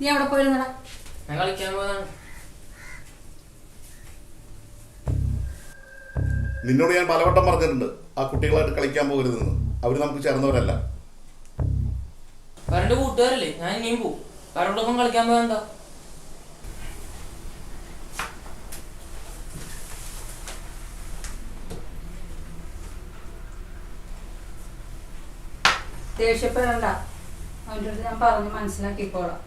നീ അവിടെ പോയിരുന്നടാ. ഞാൻ കളിക്കാൻ പോയതാണ്. നിന്നോട് ഞാൻ പലവട്ടം പറഞ്ഞിട്ടുണ്ട് ആ കുട്ടികളായിട്ട് കളിക്കാൻ പോകരുതെന്ന്. അവർ നമുക്ക് ചേർന്നവരല്ല. അവരുടെ കൂട്ടുകാരല്ലേ, ഞാൻ ഇനിയും പോവും. അവരോടൊപ്പം കളിക്കാൻ പോയാ എന്താ? ദേഷ്യപ്പെടണ്ട, അവൻ്റെ അടുത്ത് ഞാൻ പറഞ്ഞ് മനസ്സിലാക്കിക്കോളാം.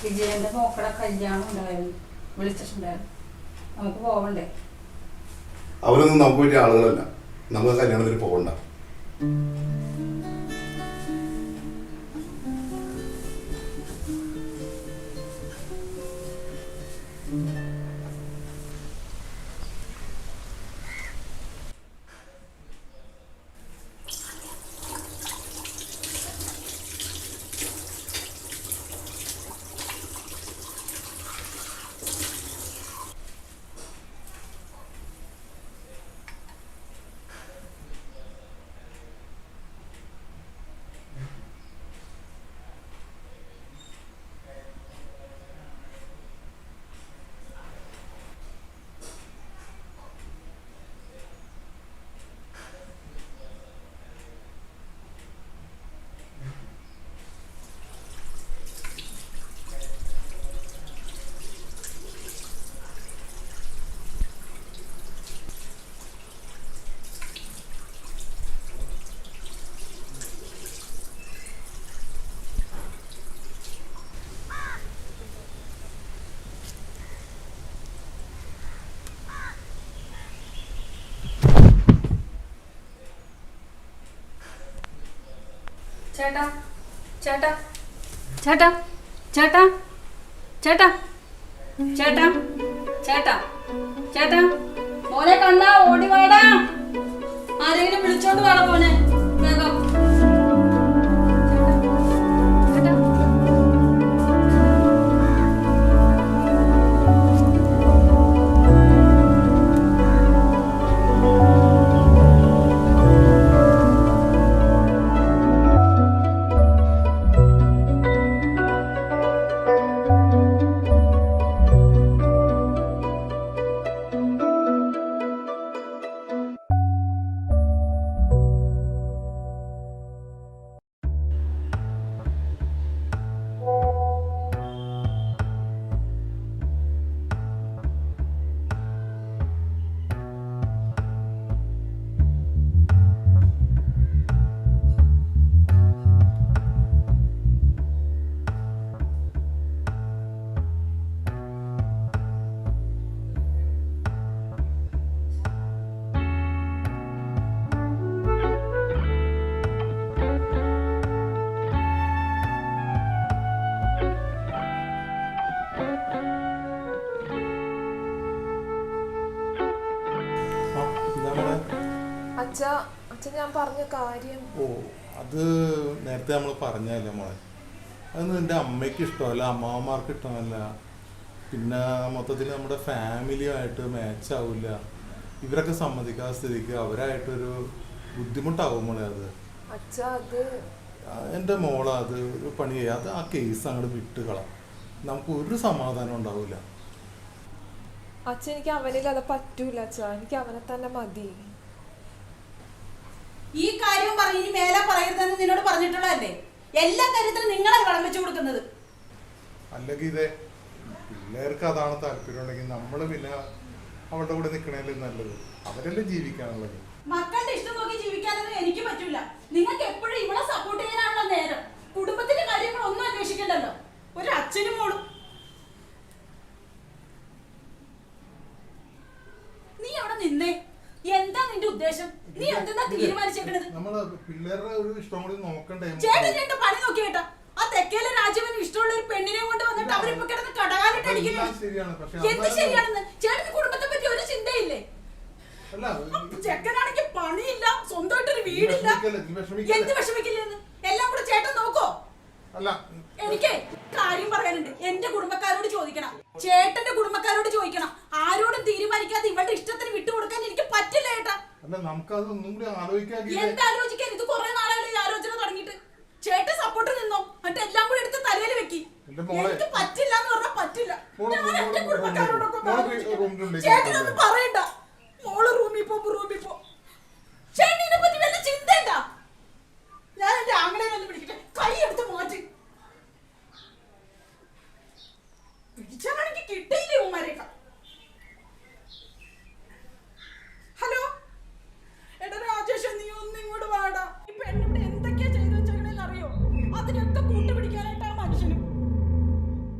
വിജയന്റെ മോക്കടെ കല്യാണം ഉണ്ടായിരുന്നു, വിളിച്ചിട്ടുണ്ടായിരുന്നു. നമുക്ക് പോവണ്ടേ? അവരൊന്നും നമുക്ക് പറ്റിയ ആളുകളല്ല. നമുക്ക് കല്യാണത്തിന് പോകണ്ട. ചേട്ടാ ചേട്ടാ ചേട്ടാ ചേട്ടാ ചേട്ടാ ചേട്ടാ ചേട്ടാ ചേട്ടാ മോനെ കണ്ടാ ഓടി വാടാ. ആരെങ്കിലും വിളിച്ചോണ്ട് വാടാ മോനെ വേഗം. അച്ഛൻ ഞാൻ പറഞ്ഞ കാര്യം അത് നേരത്തെ നമ്മൾ പറഞ്ഞല്ലേ മോളെ. അതൊന്നും എൻ്റെ അമ്മയ്ക്ക് ഇഷ്ടമല്ല, അമ്മാവന്മാർക്ക് ഇഷ്ടമല്ല. പിന്നെ മൊത്തത്തിൽ നമ്മുടെ ഫാമിലിയുമായിട്ട് മാച്ച് ആവില്ല. ഇവരൊക്കെ സമ്മതിക്കാത്ത സ്ഥിതിക്ക് അവരായിട്ടൊരു ബുദ്ധിമുട്ടാവും മോളെ. അത് എൻ്റെ മോളെ അത് ഒരു പണി ചെയ്യാതെ ആ കേസ് അങ്ങോട്ട് വിട്ടുകളാം. നമുക്ക് ഒരു സമാധാനം ഉണ്ടാവില്ല. അച്ഛൻ എനിക്ക് അവനില്ലാതെ പറ്റൂല അച്ഛാ, എനിക്ക് അവനെ തന്നെ മതി. ഈ കാര്യവും പറഞ്ഞ് ഇനി മേലെ പറയരുതെന്ന് നിന്നോട് പറഞ്ഞിട്ടുള്ളതല്ലേ? എല്ലാ കാര്യത്തിലും നിങ്ങളെ വിളമ്പിച്ചു കൊടുക്കുന്നത്. അല്ലെങ്കിൽ ഇതേ പിള്ളേർക്ക് അതാണ് താല്പര്യം ഉണ്ടെങ്കിൽ നമ്മൾ പിന്നെ അവളുടെ കൂടെ നിൽക്കണേലും നല്ലത്. അവരല്ലേ ജീവിക്കാനുള്ളത്. മക്കളുടെ ഇഷ്ടം നോക്കി ജീവിക്കാനൊന്നും എനിക്ക് പറ്റൂല. നിങ്ങൾക്ക് എപ്പോഴും ഇവളെ സപ്പോർട്ട് ചെയ്യാനാണല്ലോ നേരം. കുടുംബത്തിന്റെ കാര്യങ്ങൾ ഒന്നും അന്വേഷിക്കണ്ടല്ലോ. ഒരു അച്ഛനും മോളും. നീ അവിടെ നിന്നേ. എന്താ നിന്റെ ഉദ്ദേശം? നീ എന്താ തീരുമാനിച്ചേക്കണത്? നമ്മള് പിള്ളേരുടെ ഒരു ഇഷ്ടം കൂടി നോക്കണ്ടേ? ചേട്ടൻ എന്റെ പണി നോക്കി കേട്ടാ. ആ തെക്കേലെ രാജവന് ഇഷ്ടമുള്ള ഒരു പെണ്ണിനെ കൊണ്ട് വന്നിട്ട് അവരിപ്പോ കിടന്ന് കടകാലിട്ട് അടിക്കുന്നു. എന്ത് ശരിയാണെന്ന്? ചേട്ടന് കുടുംബത്തെ പറ്റി ഒരു ചിന്തയില്ലേ? ചെക്കനാണെങ്കിൽ പണിയില്ല, സ്വന്തമായിട്ടൊരു വീടില്ല. എന്ത് വിഷമിക്കില്ലെന്ന് എല്ലാം കൂടെ ചേട്ടൻ നോക്കോ? എനിക്ക് കാര്യം പറയാനുണ്ട്. എന്റെ കുടുംബക്കാരോട് ചോദിക്കണം, ചേട്ടന്റെ കുടുംബക്കാരോട് ചോദിക്കണം. ആരോടും തീരുമാനിക്കാതെ ഇവളുടെ ഇഷ്ടത്തിന് വിട്ടുകൊടുക്കാൻ എനിക്ക് പറ്റില്ല ഏട്ടാ. നമുക്കത് ഒന്നും കൂടി ആലോചിക്കാൻ. എന്താലോചിക്കാൻ? ഇത് കുറെ നാളായാലും ഈ ആലോചന തുടങ്ങിയിട്ട്. ചേട്ടൻ സപ്പോർട്ട് നിന്നോ, എന്നിട്ട് എല്ലാം കൂടി എടുത്ത് തലയിൽ വെക്കി. എനിക്ക് പറ്റില്ല എന്ന് പറഞ്ഞാൽ പറ്റില്ല. ചേട്ടനൊന്നും പറയണ്ട. മോള് റൂമിൽ പോ. ചേട്ടനെ പറ്റി വല്ല ചിന്തണ്ട. ഞാൻ എന്റെ ആങ്ങളെ ഒന്ന് പിടിക്കട്ടെ. കൈ എടുത്ത് മാറ്റി പിടിച്ചാണെങ്കിൽ കിട്ടിയില്ലേ ഉമ്മാരേക്കാ. ഹലോ എടാ രാജേഷ്, നീ ഒന്ന് ഇങ്ങോട്ട് വാടാ. ഈ പെണ്ണിവിടെ എന്തൊക്കെയാ ചെയ്തു വെച്ചേക്കണേന്ന് അറിയോ? അതിനൊക്കെ കൂട്ടുപിടിക്കാനായിട്ട് ആ മനുഷ്യനും.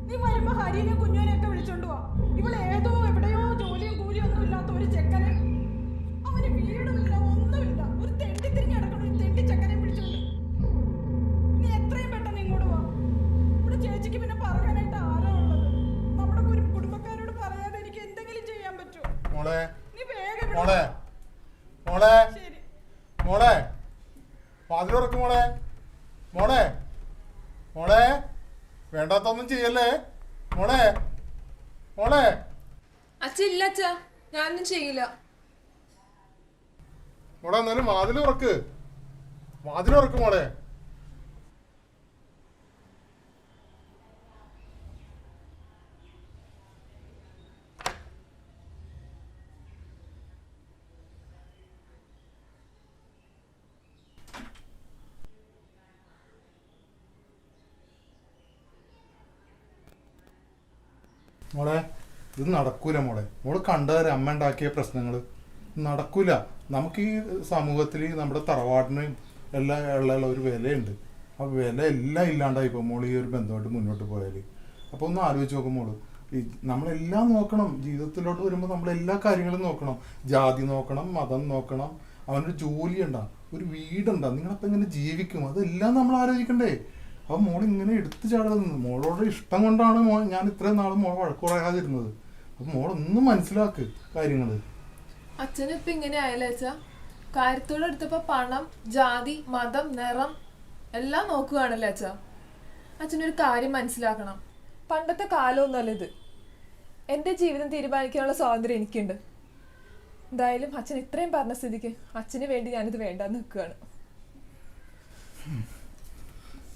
നീ വരുമ്പോ ഹരിനെയും കുഞ്ഞുവിനെയൊക്കെ വിളിച്ചോണ്ട് പോവാ. ഇവള് ഏതോ എവിടെയോ ജോലിയും കൂലിയും ഒന്നും ഇല്ലാത്ത ഒരു ചെക്കനെ, അവന് വീടുമില്ല ഒന്നുമില്ല, ഒരു തെണ്ടി തിരിഞ്ഞ് കിടക്കണ ഒരു തെണ്ടി ചെക്കനെ വിളിച്ചോണ്ട്. നീ എത്രയും പെട്ടെന്ന് ഇങ്ങോട്ട് വാ. ഇവിടെ ചേച്ചിക്ക് പിന്നെ പറയാനായിട്ട് ആരാ ഉള്ളത്? നമ്മുടെ ഒരു കുടുംബക്കാരോട് പറയാതെ എനിക്ക് എന്തെങ്കിലും ചെയ്യാൻ പറ്റുമോ? നീ വേഗം ശരി. വാതിലുറക്കും മോളെ. വേണ്ടാത്തൊന്നും ചെയ്യല്ലേ മോളെ. അച്ഛ ഇല്ല അച്ഛാ, ഞാനൊന്നും ചെയ്യില്ല. മോളെ എന്നാലും വാതിലുറക്ക് മോളെ. മോളെ ഇത് നടക്കൂല മോള് കണ്ടതല്ലേ അമ്മ ഉണ്ടാക്കിയ പ്രശ്നങ്ങൾ. നടക്കൂല. നമുക്ക് ഈ സമൂഹത്തിൽ നമ്മുടെ തറവാടിന് എല്ലാം ഉള്ള ഒരു വിലയുണ്ട്. ആ വില എല്ലാം ഇല്ലാണ്ടായിപ്പോ മോള് ഈ ഒരു ബന്ധമായിട്ട് മുന്നോട്ട് പോയാൽ. അപ്പോൾ ഒന്ന് ആലോചിച്ച് നോക്കും മോള്. ഈ നമ്മളെല്ലാം നോക്കണം. ജീവിതത്തിലോട്ട് വരുമ്പോൾ നമ്മളെല്ലാ കാര്യങ്ങളും നോക്കണം. ജാതി നോക്കണം, മതം നോക്കണം, അവനൊരു ജോലി ഉണ്ടാ, ഒരു വീടുണ്ടാ, നിങ്ങളപ്പോൾ എങ്ങനെ ജീവിക്കും, അതെല്ലാം നമ്മൾ ആലോചിക്കണ്ടേ. അപ്പോൾ മോൾ ഇങ്ങനെ എടുത്തു ചാടുന്നത് മോളോട് ഇഷ്ടം കൊണ്ടാണ് ഞാൻ ഇത്രയും നാളും മോൾ വഴക്ക് പറയാതിരുന്നത്. അപ്പം മോളൊന്നും മനസ്സിലാക്ക് കാര്യങ്ങൾ. അച്ഛനിപ്പം ഇങ്ങനെ ആയല്ലേ അച്ഛാ? കാര്യത്തോടെ എടുത്തപ്പോൾ പണം, ജാതി, മതം, നിറം എല്ലാം നോക്കുകയാണല്ലേ അച്ഛാ? അച്ഛനൊരു കാര്യം മനസ്സിലാക്കണം. പണ്ടത്തെ കാലമൊന്നുമല്ല ഇത്. എൻ്റെ ജീവിതം തീരുമാനിക്കാനുള്ള സ്വാതന്ത്ര്യം എനിക്കുണ്ട്. എന്തായാലും അച്ഛൻ ഇത്രയും പറഞ്ഞ സ്ഥിതിക്ക് അച്ഛന് വേണ്ടി ഞാനിത് വേണ്ടാന്ന് നിൽക്കുകയാണ്.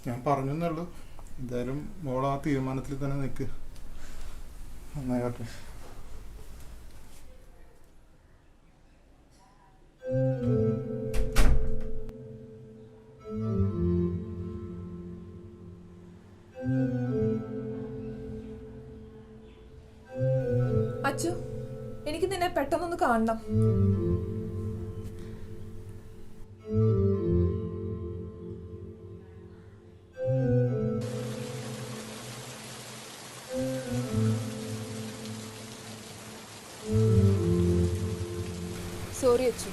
ഞാൻ പറഞ്ഞെന്നുള്ളൂ. എന്തായാലും മോൾ ആ തീരുമാനത്തിൽ തന്നെ നിൽക്ക്. നന്നായിട്ടെ. അച്ചു, എനിക്ക് നിന്നെ പെട്ടെന്നൊന്ന് കാണണം. സോറി അച്ചു.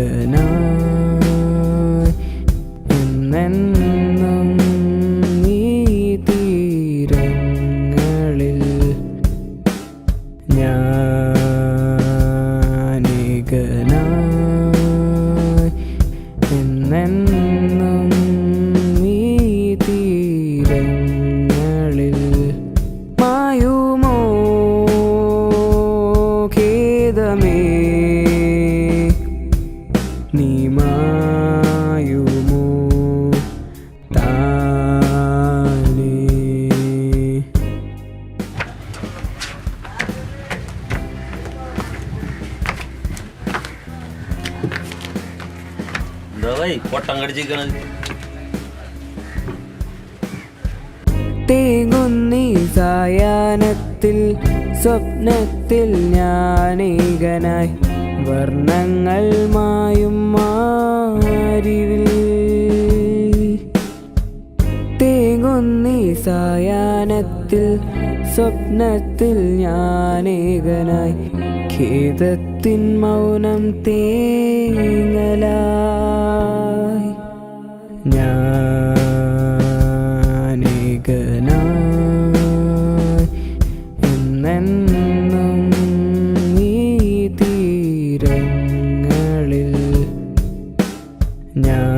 ഞാനേകനായി എന്നെന്നും ഈ തീരങ്ങളിൽ ഞാനേകനായി എന്നെന്നും ഈ തീരങ്ങളിൽ മായുമോ നീ മായുമോ താനേ? പൊട്ടം കടിച്ചിരിക്കണത് തേങ്ങുന്നീ സായാഹ്നത്തിൽ സ്വപ്നത്തിൽ ഞാനേകനായി വർണ്ണങ്ങൾ മായും മാരിവിൽ തേങ്ങുന്നീ സായാഹ്നത്തിൽ സ്വപ്നത്തിൽ ഞാനേകനായി ഖേദത്തിൻ മൗനം തേങ്ങലായി ഞാനേകനായി എന്നെന്നും ഈ തീരങ്ങളിൽ ഞാനേകനായി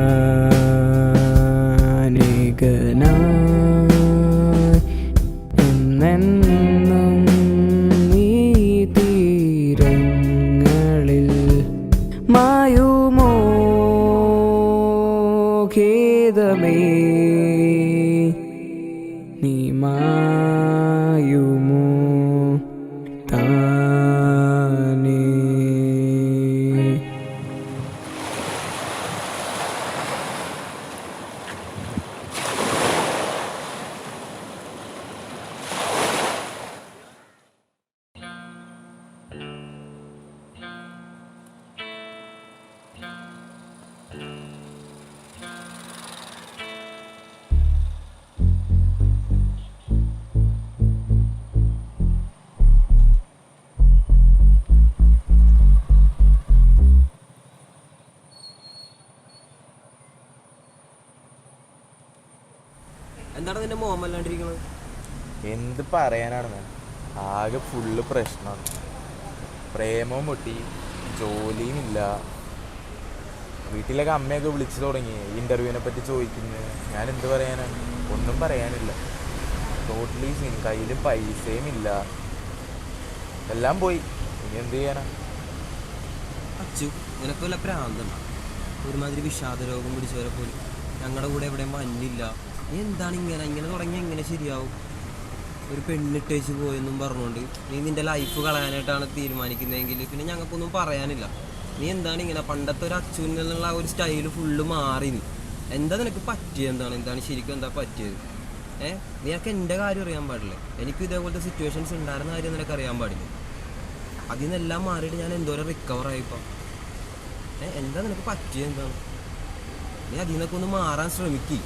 എന്നെന്നും ഈ തീരങ്ങളിൽ മായുമോ ഖേദമേ നീ മായുമോ താനേ. എന്താണ് നിന്റെ മോഹമല്ലാണ്ടിരിക്കുന്നത്? എന്ത് പറയാനാണ് ഞാൻ, ആകെ ഫുള്ള് പ്രശ്നമാണ്. പ്രേമവും പൊട്ടി, ജോലിയും ഇല്ല. വീട്ടിലൊക്കെ അമ്മയൊക്കെ വിളിച്ചു തുടങ്ങി ഇൻ്റർവ്യൂവിനെ പറ്റി ചോദിക്കുന്നത്. ഞാൻ എന്ത് പറയാനാണ്, ഒന്നും പറയാനില്ല. ടോട്ടലി സീൻ, കയ്യിൽ പൈസയും ഇല്ല, എല്ലാം പോയി. ഇനി എന്ത് ചെയ്യാനാ? അച്ചു, നിനക്ക് വല്ല പ്രാന്തമാണ്? ഒരുമാതിരി വിഷാദ രോഗം പിടിച്ചവരെ പോലും. ഞങ്ങളുടെ കൂടെ എവിടെയും മഞ്ഞില്ല. നീ എന്താണ് ഇങ്ങനെ തുടങ്ങി എങ്ങനെ ശരിയാവും? ഒരു പെണ്ണിട്ടേച്ച് പോയെന്നും പറഞ്ഞുകൊണ്ട് നീ നിൻ്റെ ലൈഫ് കളയാനായിട്ടാണ് തീരുമാനിക്കുന്നതെങ്കിൽ പിന്നെ ഞങ്ങൾക്കൊന്നും പറയാനില്ല. നീ എന്താണ് ഇങ്ങനെ പണ്ടത്തെ ഒരു അച്ചുവിൽ നിന്നുള്ള ഒരു സ്റ്റൈല് ഫുള്ള് മാറി. നീ എന്താ നിനക്ക് പറ്റിയത്? എന്താണ് ശരിക്കും എന്താ പറ്റിയത്? നിനക്ക് എൻ്റെ കാര്യം അറിയാൻ പാടില്ലേ? എനിക്കും ഇതേപോലത്തെ സിറ്റുവേഷൻസ് ഉണ്ടായിരുന്ന കാര്യം നിനക്ക് അറിയാൻ പാടില്ല. അതിൽ നിന്നെല്ലാം മാറിയിട്ട് ഞാൻ എന്തോരം റിക്കവർ ആയിപ്പോൾ. എന്താ നിനക്ക് പറ്റിയത്? എന്താണ് നീ അതിൽ നിന്നൊക്കെ ഒന്ന് മാറാൻ ശ്രമിക്കുക.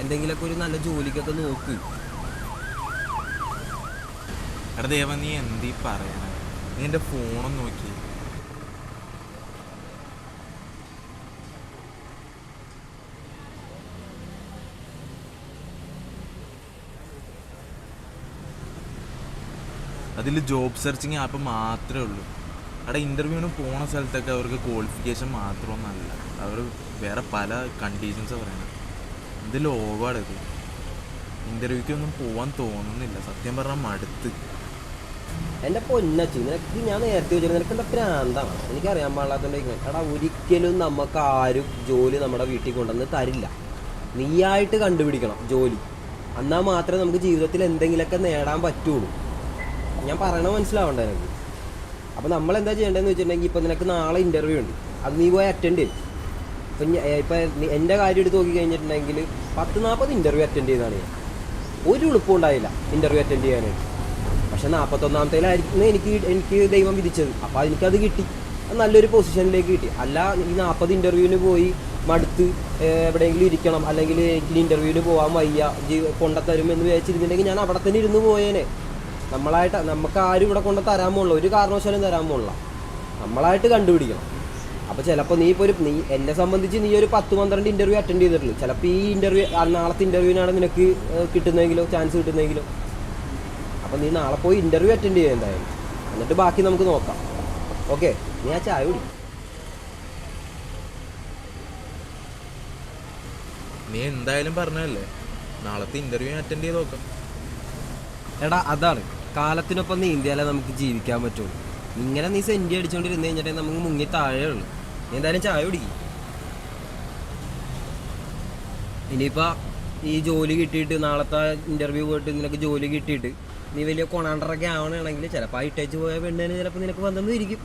എന്തെങ്കിലുമൊക്കെ ഒരു നല്ല ജോലിക്കൊക്കെ നോക്ക്. എടാ ദേവ, നീ എന്തീ പറയാനാ? നീ എൻ്റെ ഫോണൊന്ന് നോക്കി. അതിൽ ജോബ് സെർച്ചിങ് ആപ്പ് മാത്രമേ ഉള്ളൂ. അവിടെ ഇൻ്റർവ്യൂവിന് പോണ സ്ഥലത്തൊക്കെ അവർക്ക് ക്വാളിഫിക്കേഷൻ മാത്രമൊന്നുമല്ല, അവർ വേറെ പല കണ്ടീഷൻസാണ് പറയുന്നത്. ഇത് ലോകമാണ്. ഇത് ഇൻ്റർവ്യൂക്കൊന്നും പോകാൻ തോന്നുന്നില്ല. സത്യം പറഞ്ഞാൽ മടുത്ത്. എൻ്റെ പൊന്നച്ചു, നിനക്ക് ഞാൻ നേരത്തെ ചോദിച്ചത് നിനക്ക് എന്താ പ്രാന്താണ്? എനിക്കറിയാൻ പാടില്ലാത്തതുകൊണ്ട് എടാ, ഒരിക്കലും നമുക്ക് ആരും ജോലി നമ്മുടെ വീട്ടിൽ കൊണ്ടുവന്ന് തരില്ല. നീയായിട്ട് കണ്ടുപിടിക്കണം ജോലി. എന്നാൽ മാത്രമേ നമുക്ക് ജീവിതത്തിൽ എന്തെങ്കിലുമൊക്കെ നേടാൻ പറ്റുള്ളൂ. ഞാൻ പറയണ മനസ്സിലാവണ്ട എനിക്ക്. അപ്പോൾ നമ്മളെന്താ ചെയ്യേണ്ടതെന്ന് വെച്ചിട്ടുണ്ടെങ്കിൽ, ഇപ്പോൾ നിനക്ക് നാളെ ഇൻ്റർവ്യൂ ഉണ്ട്, അത് നീ പോയി അറ്റൻഡ് ചെയ്യും. ഇപ്പം എൻ്റെ കാര്യം എടുത്ത് നോക്കി കഴിഞ്ഞിട്ടുണ്ടെങ്കിൽ 10-40 ഇൻ്റർവ്യൂ അറ്റൻഡ് ചെയ്താണ് ഞാൻ. ഒരു എളുപ്പമുണ്ടായില്ല ഇൻ്റർവ്യൂ അറ്റൻഡ് ചെയ്യാനായിട്ട്. പക്ഷെ 41ാമത്തേലായിരുന്നു എനിക്ക് ദൈവം വിധിച്ചത്. അപ്പോൾ എനിക്കത് കിട്ടി, നല്ലൊരു പൊസിഷനിലേക്ക് കിട്ടി. അല്ല ഈ 40 ഇൻ്റർവ്യൂവിന് പോയി മടുത്ത് എവിടെയെങ്കിലും ഇരിക്കണം, അല്ലെങ്കിൽ എനിക്ക് ഇൻ്റർവ്യൂവിന് പോകാൻ വയ്യ, കൊണ്ടുത്തരുമെന്ന് വിചാരിച്ചിരുന്നുണ്ടെങ്കിൽ ഞാൻ അവിടെ തന്നെ ഇരുന്ന് പോയേനെ. നമുക്ക് ആരും ഇവിടെ കൊണ്ട് തരാൻ പോലുള്ള ഒരു കാരണവശാലും തരാൻ പോലുള്ള നമ്മളായിട്ട് കണ്ടുപിടിക്കണം. അപ്പോൾ ചിലപ്പോൾ നീ എന്നെ സംബന്ധിച്ച് നീ ഒരു 10-12 ഇൻ്റർവ്യൂ അറ്റൻഡ് ചെയ്തിട്ടുള്ളൂ. ചിലപ്പോൾ ഈ ഇൻ്റർവ്യൂ നാളത്തെ ഇൻ്റർവ്യൂവിനാണ് നിനക്ക് കിട്ടുന്നതെങ്കിലോ, ചാൻസ് കിട്ടുന്നതെങ്കിലോ. അപ്പോൾ നീ നാളെ പോയി ഇൻ്റർവ്യൂ അറ്റൻഡ് ചെയ്യുക എന്തായാലും. എന്നിട്ട് ബാക്കി നമുക്ക് നോക്കാം. ഓക്കെ, നീ ആ ചായ കുടി. നീ എന്തായാലും പറഞ്ഞല്ലേ, നാളത്തെ ഇൻ്റർവ്യൂ അറ്റൻഡ് ചെയ്ത് നോക്കാം. എടാ, അതാണ് കാലത്തിനൊപ്പം നീന്തിയാലേ നമുക്ക് ജീവിക്കാൻ പറ്റുള്ളൂ. ഇങ്ങനെ നീ സെൻറ്റി അടിച്ചുകൊണ്ടിരുന്ന് കഴിഞ്ഞിട്ടേ നമുക്ക് മുങ്ങി താഴെ ഉള്ളൂ. നീ എന്തായാലും ചായ കുടിക്കും. ഇനിയിപ്പോൾ ഈ ജോലി കിട്ടിയിട്ട് നാളത്തെ ഇൻ്റർവ്യൂ പോയിട്ട് നിനക്ക് ജോലി കിട്ടിയിട്ട് നീ വലിയ കൊണാണ്ടറൊക്കെ ആവണമെങ്കിൽ ചിലപ്പോൾ ആ ഇട്ടേച്ച് പോയ പെണ്ണിന് ചിലപ്പോൾ നിനക്ക് വന്നെന്ന് ഇരിക്കും.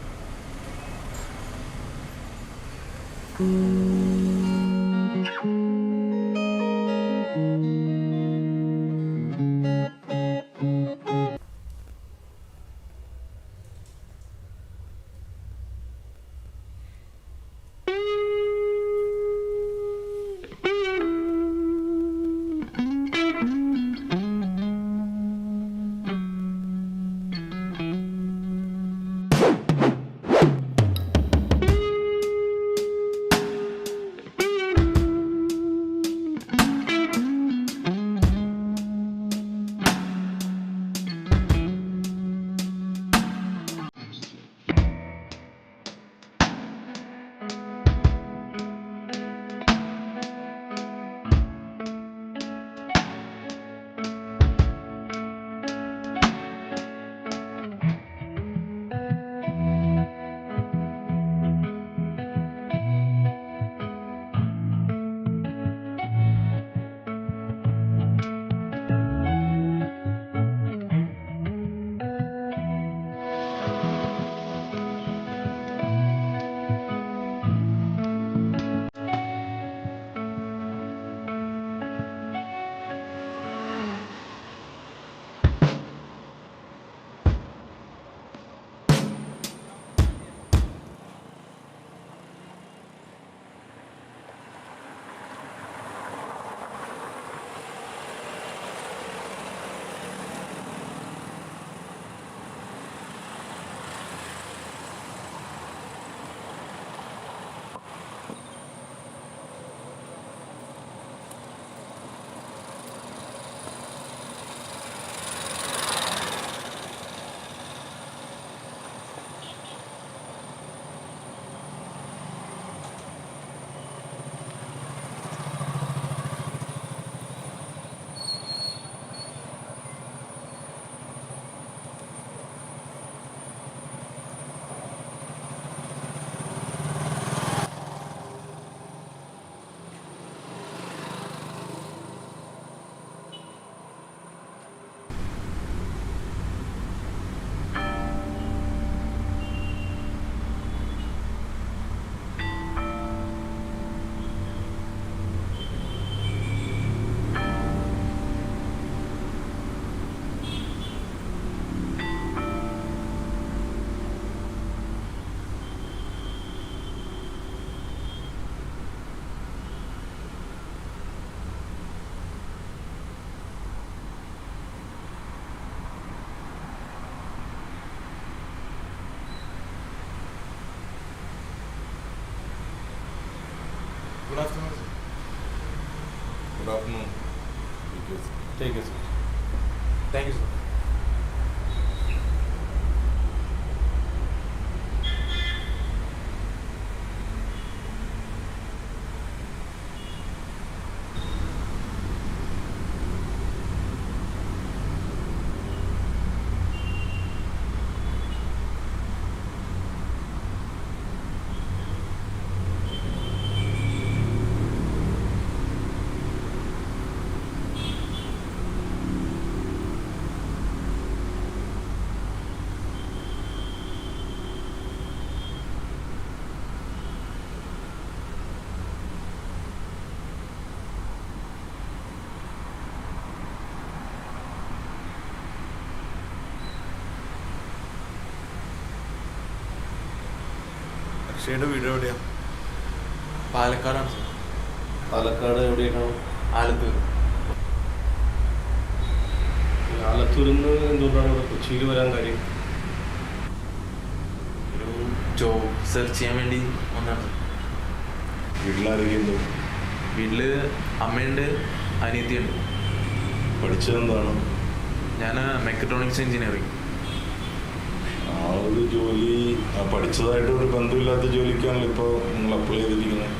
Good afternoon, sir. Good afternoon. Take care, sir. Thank you, sir. അക്ഷയുടെ വീട് എവിടെയാ? പാലക്കാടാണ് സാർ. പാലക്കാട് എവിടെയായിട്ടാണ്? ആലത്തൂർ. ആലത്തൂരിൽ നിന്ന് എന്തുകൊണ്ടാണ് ഇവിടെ കൊച്ചിയിൽ വരാൻ കാര്യം? ഒരു ജോബ് സെർച്ച് ചെയ്യാൻ വേണ്ടി വന്നതാണ് സാർ. വീട്ടിലാരൊക്കെയുണ്ട്? വീട്ടിൽ അമ്മയുണ്ട്, അനിയത്തിയുണ്ട്. പഠിച്ചതെന്താണ്? ഞാൻ മെക്കട്രോണിക്സ് എഞ്ചിനീയറിംഗ്. ആ ഒരു ജോലി പഠിച്ചതായിട്ട് ഒരു ബന്ധമില്ലാത്ത ജോലിക്കാണല്ലോ ഇപ്പോൾ നിങ്ങൾ അപ്ലൈ ചെയ്തിരിക്കുന്നത്.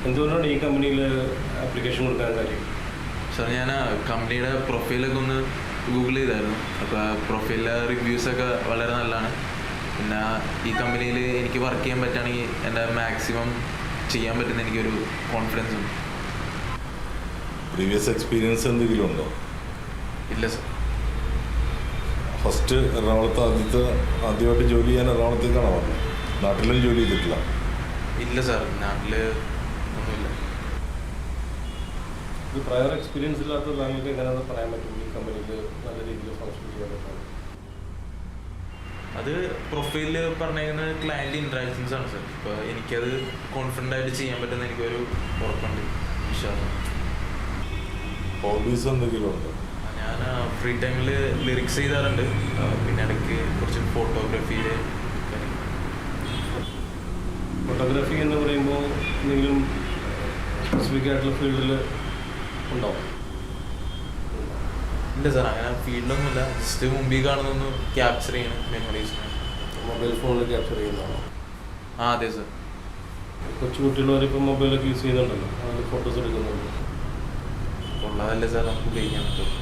എന്തുകൊണ്ടാണ് ഈ കമ്പനിയിൽ ആപ്ലിക്കേഷൻ കൊടുക്കാൻ കാര്യം? സാർ ഞാൻ കമ്പനിയുടെ പ്രൊഫൈലൊക്കെ ഒന്ന് ഗൂഗിൾ ചെയ്തായിരുന്നു. അപ്പോൾ പ്രൊഫൈലിലെ റിവ്യൂസൊക്കെ വളരെ നല്ലതാണ്. പിന്നെ ഈ കമ്പനിയിൽ എനിക്ക് വർക്ക് ചെയ്യാൻ പറ്റുകയാണെങ്കിൽ എൻ്റെ മാക്സിമം ചെയ്യാൻ പറ്റുന്ന എനിക്കൊരു കോൺഫിഡൻസ് ഉണ്ട്. പ്രീവിയസ് എക്സ്പീരിയൻസ് എന്തെങ്കിലും ഉണ്ടോ? ഇല്ല സാർ. ഫസ്റ്റ് എറണാകുളത്ത് ആദ്യമായിട്ട് ജോലി ചെയ്യാൻ എറണാകുളത്തേക്കാണോ വന്നത്? നാട്ടിലും ജോലി ചെയ്തിട്ടില്ല? ഇല്ല സാർ, നാട്ടിൽ ഒന്നുമില്ല. ഇത് പ്രയർ എക്സ്പീരിയൻസ് ഇല്ലാത്ത താങ്കൾക്ക് എങ്ങനെയാണെന്ന് പറയാൻ പറ്റും ഈ കമ്പനിയിൽ നല്ല രീതിയിൽ ഫങ്ഷൻ ചെയ്യാൻ പറ്റും? അത് പ്രൊഫൈലിൽ പറഞ്ഞിരിക്കുന്ന ക്ലയൻറ്റ് ഇൻട്രാക്ഷൻസ് ആണ് സാർ. ഇപ്പോൾ എനിക്കത് കോൺഫിഡൻ്റ് ആയിട്ട് ചെയ്യാൻ പറ്റുന്ന എനിക്കൊരു ഉറപ്പുണ്ട്. വിശ്വാസം. ഹോബീസ് എന്തെങ്കിലും ഉണ്ടോ? ഞാൻ ഫ്രീ ടൈമിൽ ലിറിക്സ് ചെയ്താറുണ്ട്. പിന്നെ ഇടയ്ക്ക് കുറച്ച് ഫോട്ടോഗ്രാഫിയിൽ. ഫോട്ടോഗ്രാഫി എന്ന് പറയുമ്പോൾ എന്തെങ്കിലും സ്പെസിഫിക് ആയിട്ടുള്ള ഫീൽഡിൽ ഉണ്ടോ? ഇല്ല സാർ, അങ്ങനെ ഫീൽഡൊന്നുമില്ല. ജസ്റ്റ് മുമ്പിൽ കാണുന്നൊന്ന് ക്യാപ്ചർ ചെയ്യണം മെമ്മറീസിന്. മൊബൈൽ ഫോണിൽ ക്യാപ്ചർ ചെയ്യുന്നതാണോ? ആ അതെ സാർ. കൊച്ചു കുട്ടികൾ വരെ ഇപ്പം മൊബൈലൊക്കെ യൂസ് ചെയ്യുന്നുണ്ടല്ലോ, അതിൽ ഫോട്ടോസ് എടുക്കുന്നുണ്ട്. ഉള്ളതല്ലേ സാർ നമുക്ക് ഉപയോഗിക്കാൻ പറ്റും.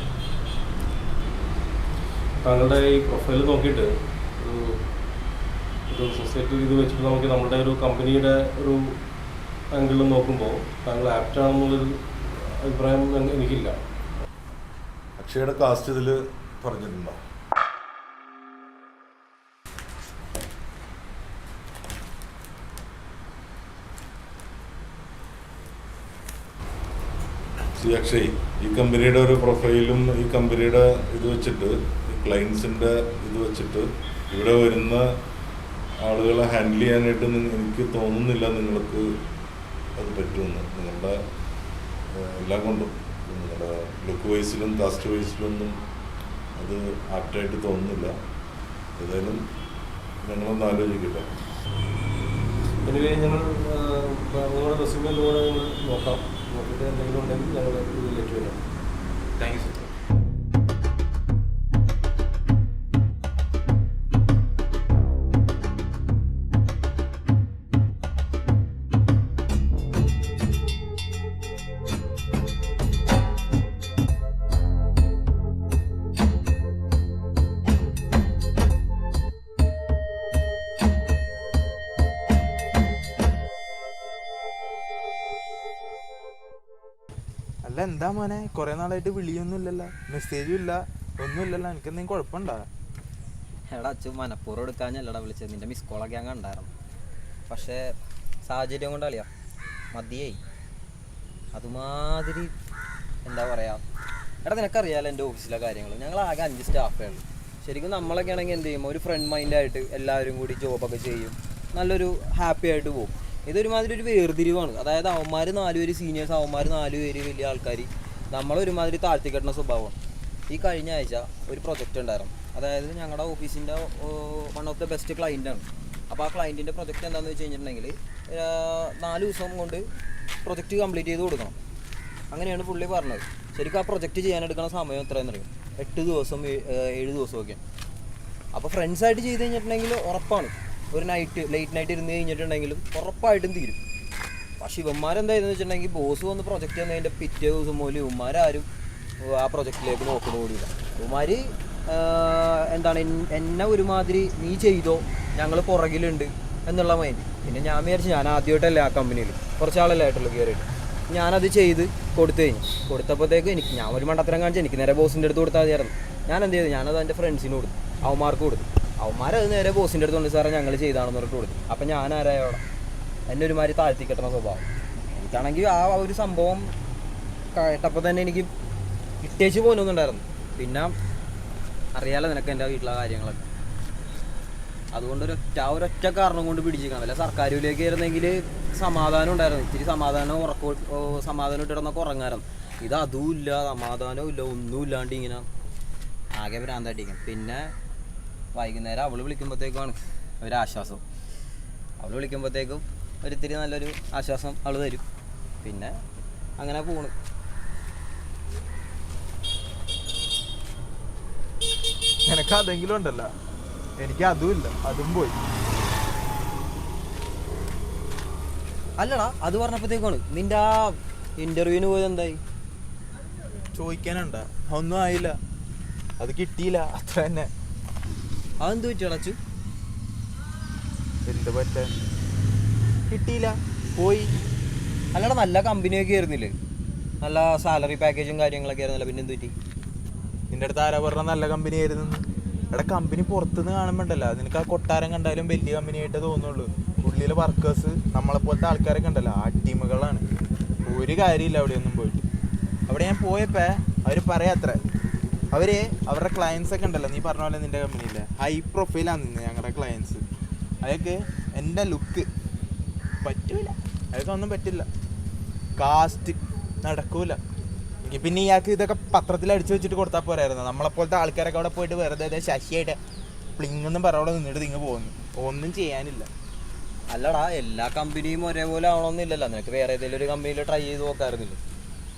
താങ്കളുടെ ഈ പ്രൊഫൈൽ നോക്കിയിട്ട് ഒരു സൊസൈറ്റി ഇത് വെച്ചിട്ട് നമുക്ക് നമ്മുടെ ഒരു കമ്പനിയുടെ ഒരു ആംഗിളിൽ നോക്കുമ്പോൾ താങ്കൾ ആപ്റ്റാണെന്നുള്ളൊരു അഭിപ്രായം എനിക്കില്ല. അക്ഷയുടെ കാസ്റ്റ് ഇതിൽ പറഞ്ഞിട്ടുണ്ടോ? ശ്രീ അക്ഷയ്, ഈ കമ്പനിയുടെ ഒരു പ്രൊഫൈലും ഈ കമ്പനിയുടെ ഇത് വെച്ചിട്ട്, ഈ ക്ലയൻസിൻ്റെ ഇത് വെച്ചിട്ട് ഇവിടെ വരുന്ന ആളുകളെ ഹാൻഡിൽ ചെയ്യാനായിട്ട് എനിക്ക് തോന്നുന്നില്ല നിങ്ങൾക്ക് അത് പറ്റുമെന്ന്. നിങ്ങളുടെ എല്ലാം കൊണ്ടും നിങ്ങളുടെ ലുക്ക് വൈസിലും കാസ്റ്റ് വൈസിലൊന്നും അത് ആപ്റ്റായിട്ട് തോന്നുന്നില്ല. ഏതായാലും ഞങ്ങളൊന്ന് ആലോചിക്കട്ടെ. എനിവേ ഞങ്ങൾ നിങ്ങളുടെ റെസ്യൂമിലൂടെ ഞങ്ങൾ നോക്കാം. നോക്കിയിട്ട് എന്തെങ്കിലും ഉണ്ടെങ്കിൽ ഞങ്ങൾ ഇതിലേക്ക് വരാം. Thank you sir. അല്ല എന്താ മോനെ, കുറെ നാളായിട്ട് വിളിയൊന്നും ഇല്ലല്ലോ, മെസ്സേജും ഇല്ല, ഒന്നുമില്ലല്ലോ. എനിക്ക് എന്തെങ്കിലും കുഴപ്പമുണ്ടോ? എടാ അച്ഛൻ മനഃപൂർവ്വം എടുക്കാഞ്ഞല്ലടാ വിളിച്ചത്. നിന്റെ മിസ് കോളൊക്കെ ഞാൻ കണ്ടായിരുന്നു. പക്ഷേ സാഹചര്യം കൊണ്ടറിയാം, മതിയായി. അതുമാതിരി എന്താ പറയുക, എടാ നിനക്കറിയാലോ എൻ്റെ ഓഫീസിലെ കാര്യങ്ങൾ. ഞങ്ങൾ ആകെ 5 സ്റ്റാഫേ ഉള്ളൂ. ശരിക്കും നമ്മളൊക്കെ ആണെങ്കിൽ എന്ത് ചെയ്യും, ഒരു ഫ്രണ്ട് മൈൻഡായിട്ട് എല്ലാവരും കൂടി ജോബൊക്കെ ചെയ്യും, നല്ലൊരു ഹാപ്പി ആയിട്ട് പോകും. ഇതൊരുമാതിരി ഒരു വേർതിരിവാണ്. അതായത് അവന്മാർ 4 പേര് സീനിയേഴ്സ്, അവന്മാർ 4 പേര് വലിയ ആൾക്കാർ, നമ്മളൊരുമാതിരി താഴ്ത്തിക്കെട്ടുന്ന സ്വഭാവമാണ്. ഈ കഴിഞ്ഞ ആഴ്ച ഒരു പ്രൊജക്റ്റ് ഉണ്ടായിരുന്നു. അതായത് ഞങ്ങളുടെ ഓഫീസിൻ്റെ വൺ ഓഫ് ദ ബെസ്റ്റ് ക്ലൈൻ്റാണ്. അപ്പോൾ ആ ക്ലയൻറ്റിൻ്റെ പ്രൊജക്റ്റ് എന്താണെന്ന് വെച്ച് കഴിഞ്ഞിട്ടുണ്ടെങ്കിൽ 4 ദിവസം കൊണ്ട് പ്രൊജക്റ്റ് കംപ്ലീറ്റ് ചെയ്ത് കൊടുക്കണം. അങ്ങനെയാണ് പുള്ളി പറഞ്ഞത്. ശരിക്കും ആ പ്രൊജക്റ്റ് ചെയ്യാനെടുക്കുന്ന സമയം എത്രയെന്ന് അറിയും? 8 ദിവസം 7 ദിവസമൊക്കെ. അപ്പോൾ ഫ്രണ്ട്സായിട്ട് ചെയ്ത് കഴിഞ്ഞിട്ടുണ്ടെങ്കിൽ ഉറപ്പാണ് ഒരു ലേറ്റ് നൈറ്റ് ഇരുന്ന് കഴിഞ്ഞിട്ടുണ്ടെങ്കിലും ഉറപ്പായിട്ടും തീരും. പക്ഷേ ഇവന്മാരെന്തായെന്ന് വെച്ചിട്ടുണ്ടെങ്കിൽ ബോസ് വന്ന് പ്രൊജക്റ്റ് ചെയ്യുന്നതിൻ്റെ പിറ്റേ ദിവസം പോലും ഇവന്മാരാരും ആ പ്രൊജക്റ്റിലേക്ക് നോക്കുന്ന കൂടിയില്ല. ഇവന്മാർ എന്താണ് എന്നെ ഒരുമാതിരി നീ ചെയ്തോ ഞങ്ങൾ പുറകിലുണ്ട് എന്നുള്ള മൈൻഡ്. പിന്നെ ഞാൻ വിചാരിച്ചു ഞാൻ ആദ്യമായിട്ടല്ലേ ആ കമ്പനിയിൽ കുറച്ച് ആളല്ലേ ആയിട്ടുള്ളൂ കയറിയിട്ട് ഞാനത് ചെയ്ത് കൊടുത്തു കഴിഞ്ഞു. കൊടുത്തപ്പോഴത്തേക്ക് ഞാൻ ഒരു മണ്ടത്തരം കാണിച്ചു. എനിക്ക് നേരെ ബോസിൻ്റെ അടുത്ത് കൊടുത്താൽ മതിയായിരുന്നു. ഞാൻ എന്ത് ചെയ്തു? ഞാനത് എൻ്റെ ഫ്രണ്ട്സിന് കൊടുത്തു, അവന്മാർക്ക് കൊടുത്തു. അവന്മാരത് നേരെ ബോസിൻ്റെ അടുത്ത് കൊണ്ട് സാറേ ഞങ്ങൾ ചെയ്താണെന്ന് പറഞ്ഞിട്ട് കൊടുത്തു. അപ്പം ഞാൻ ആരായോടെ എന്നെ ഒരുമാതിരി താഴ്ത്തി കെട്ടുന്ന സ്വഭാവം. എനിക്കാണെങ്കിൽ ആ ഒരു സംഭവം കേട്ടപ്പോൾ തന്നെ എനിക്ക് ഇട്ടേച്ച് പോലൊന്നുണ്ടായിരുന്നു. പിന്നെ അറിയാലോ നിനക്ക് എൻ്റെ വീട്ടിലെ കാര്യങ്ങളൊക്കെ. അതുകൊണ്ട് ഒരൊറ്റ കാരണം കൊണ്ട് പിടിച്ചിരിക്കണം. വല്ല സർക്കാർ ജോലിയൊക്കെ ആയിരുന്നെങ്കിൽ സമാധാനം ഉണ്ടായിരുന്നു. ഇത്തിരി സമാധാനം ഇട്ടിടന്നൊക്കെ ഉറങ്ങാറുണ്ട്. ഇത് അതുമില്ല, സമാധാനവും ഇല്ല, ഒന്നുമില്ലാണ്ട് ഇങ്ങനെ ആകെ ഭ്രാന്തായിട്ടിരിക്കും. പിന്നെ വൈകുന്നേരം അവൾ വിളിക്കുമ്പോഴത്തേക്കുമാണ് ഒരാശ്വാസം. അവൾ വിളിക്കുമ്പോഴത്തേക്കും ഒരിത്തിരി നല്ലൊരു ആശ്വാസം അവൾ തരും. പിന്നെ അങ്ങനെ പോണ്. നിനക്ക് അതെങ്കിലും ഉണ്ടല്ലോ, എനിക്ക് അതുമില്ല, അതും പോയി. അല്ലടാ അത് പറഞ്ഞപ്പോഴത്തേക്കാണ് നിന്റെ ആ ഇന്റർവ്യൂവിന് പോയത് എന്തായി? ചോദിക്കാനുണ്ടാ? ഒന്നും ആയില്ല, അത് കിട്ടിയില്ല, അത്ര തന്നെ. അതെന്ത് പറ്റിയടച്ചു? എന്ത് പറ്റാൻ? കിട്ടിയില്ല, പോയി. അല്ലടാ നല്ല കമ്പനിയൊക്കെ ആയിരുന്നില്ലേ, നല്ല സാലറി പാക്കേജും കാര്യങ്ങളൊക്കെ ആയിരുന്നല്ലോ, പിന്നെ എന്ത് പറ്റി? നിന്റെ അടുത്ത് ആരാ പറഞ്ഞ നല്ല കമ്പനി ആയിരുന്നു? എടാ കമ്പനി പുറത്തുനിന്ന് കാണുമ്പോണ്ടല്ലോ നിനക്ക് ആ കൊട്ടാരം കണ്ടാലും വലിയ കമ്പനി ആയിട്ടേ തോന്നുള്ളൂ. ഉള്ളിലെ വർക്കേഴ്സ് നമ്മളെപ്പോലത്തെ ആൾക്കാരൊക്കെ ഉണ്ടല്ലോ അടിമകളാണ്. ഒരു കാര്യമില്ല അവിടെയൊന്നും പോയിട്ട്. അവിടെ ഞാൻ പോയപ്പോൾ അവർ പറയാത്രേ, അവരുടെ ക്ലയൻസ് ഒക്കെ ഉണ്ടല്ലോ, നീ പറഞ്ഞ പോലെ നിൻ്റെ കമ്പനിയില്ലേ ഹൈ പ്രൊഫൈലാണ് നിന്ന് ഞങ്ങളുടെ ക്ലയൻസ്. അതൊക്കെ എൻ്റെ ലുക്ക് പറ്റൂല, അതൊക്കെ ഒന്നും പറ്റില്ല. കാസ്റ്റ് നടക്കൂല. എങ്കിൽ പിന്നെ ഇയാൾക്ക് ഇതൊക്കെ പത്രത്തിൽ അടിച്ചു വെച്ചിട്ട് കൊടുത്താൽ പോരായിരുന്നു. നമ്മളെപ്പോലത്തെ ആൾക്കാരൊക്കെ അവിടെ പോയിട്ട് വെറുതെ ശശിയായിട്ട് പ്ലിങ്ങൊന്നും പറയാതെ നിന്നിട്ട് നിങ്ങൾ പോകുന്നു, ഒന്നും ചെയ്യാനില്ല. അല്ലടാ എല്ലാ കമ്പനിയും ഒരേപോലെ ആവണമെന്നില്ലല്ലോ, നിനക്ക് വേറെ ഏതെങ്കിലും ഒരു കമ്പനിയിൽ ട്രൈ ചെയ്ത് നോക്കാറുന്നില്ല?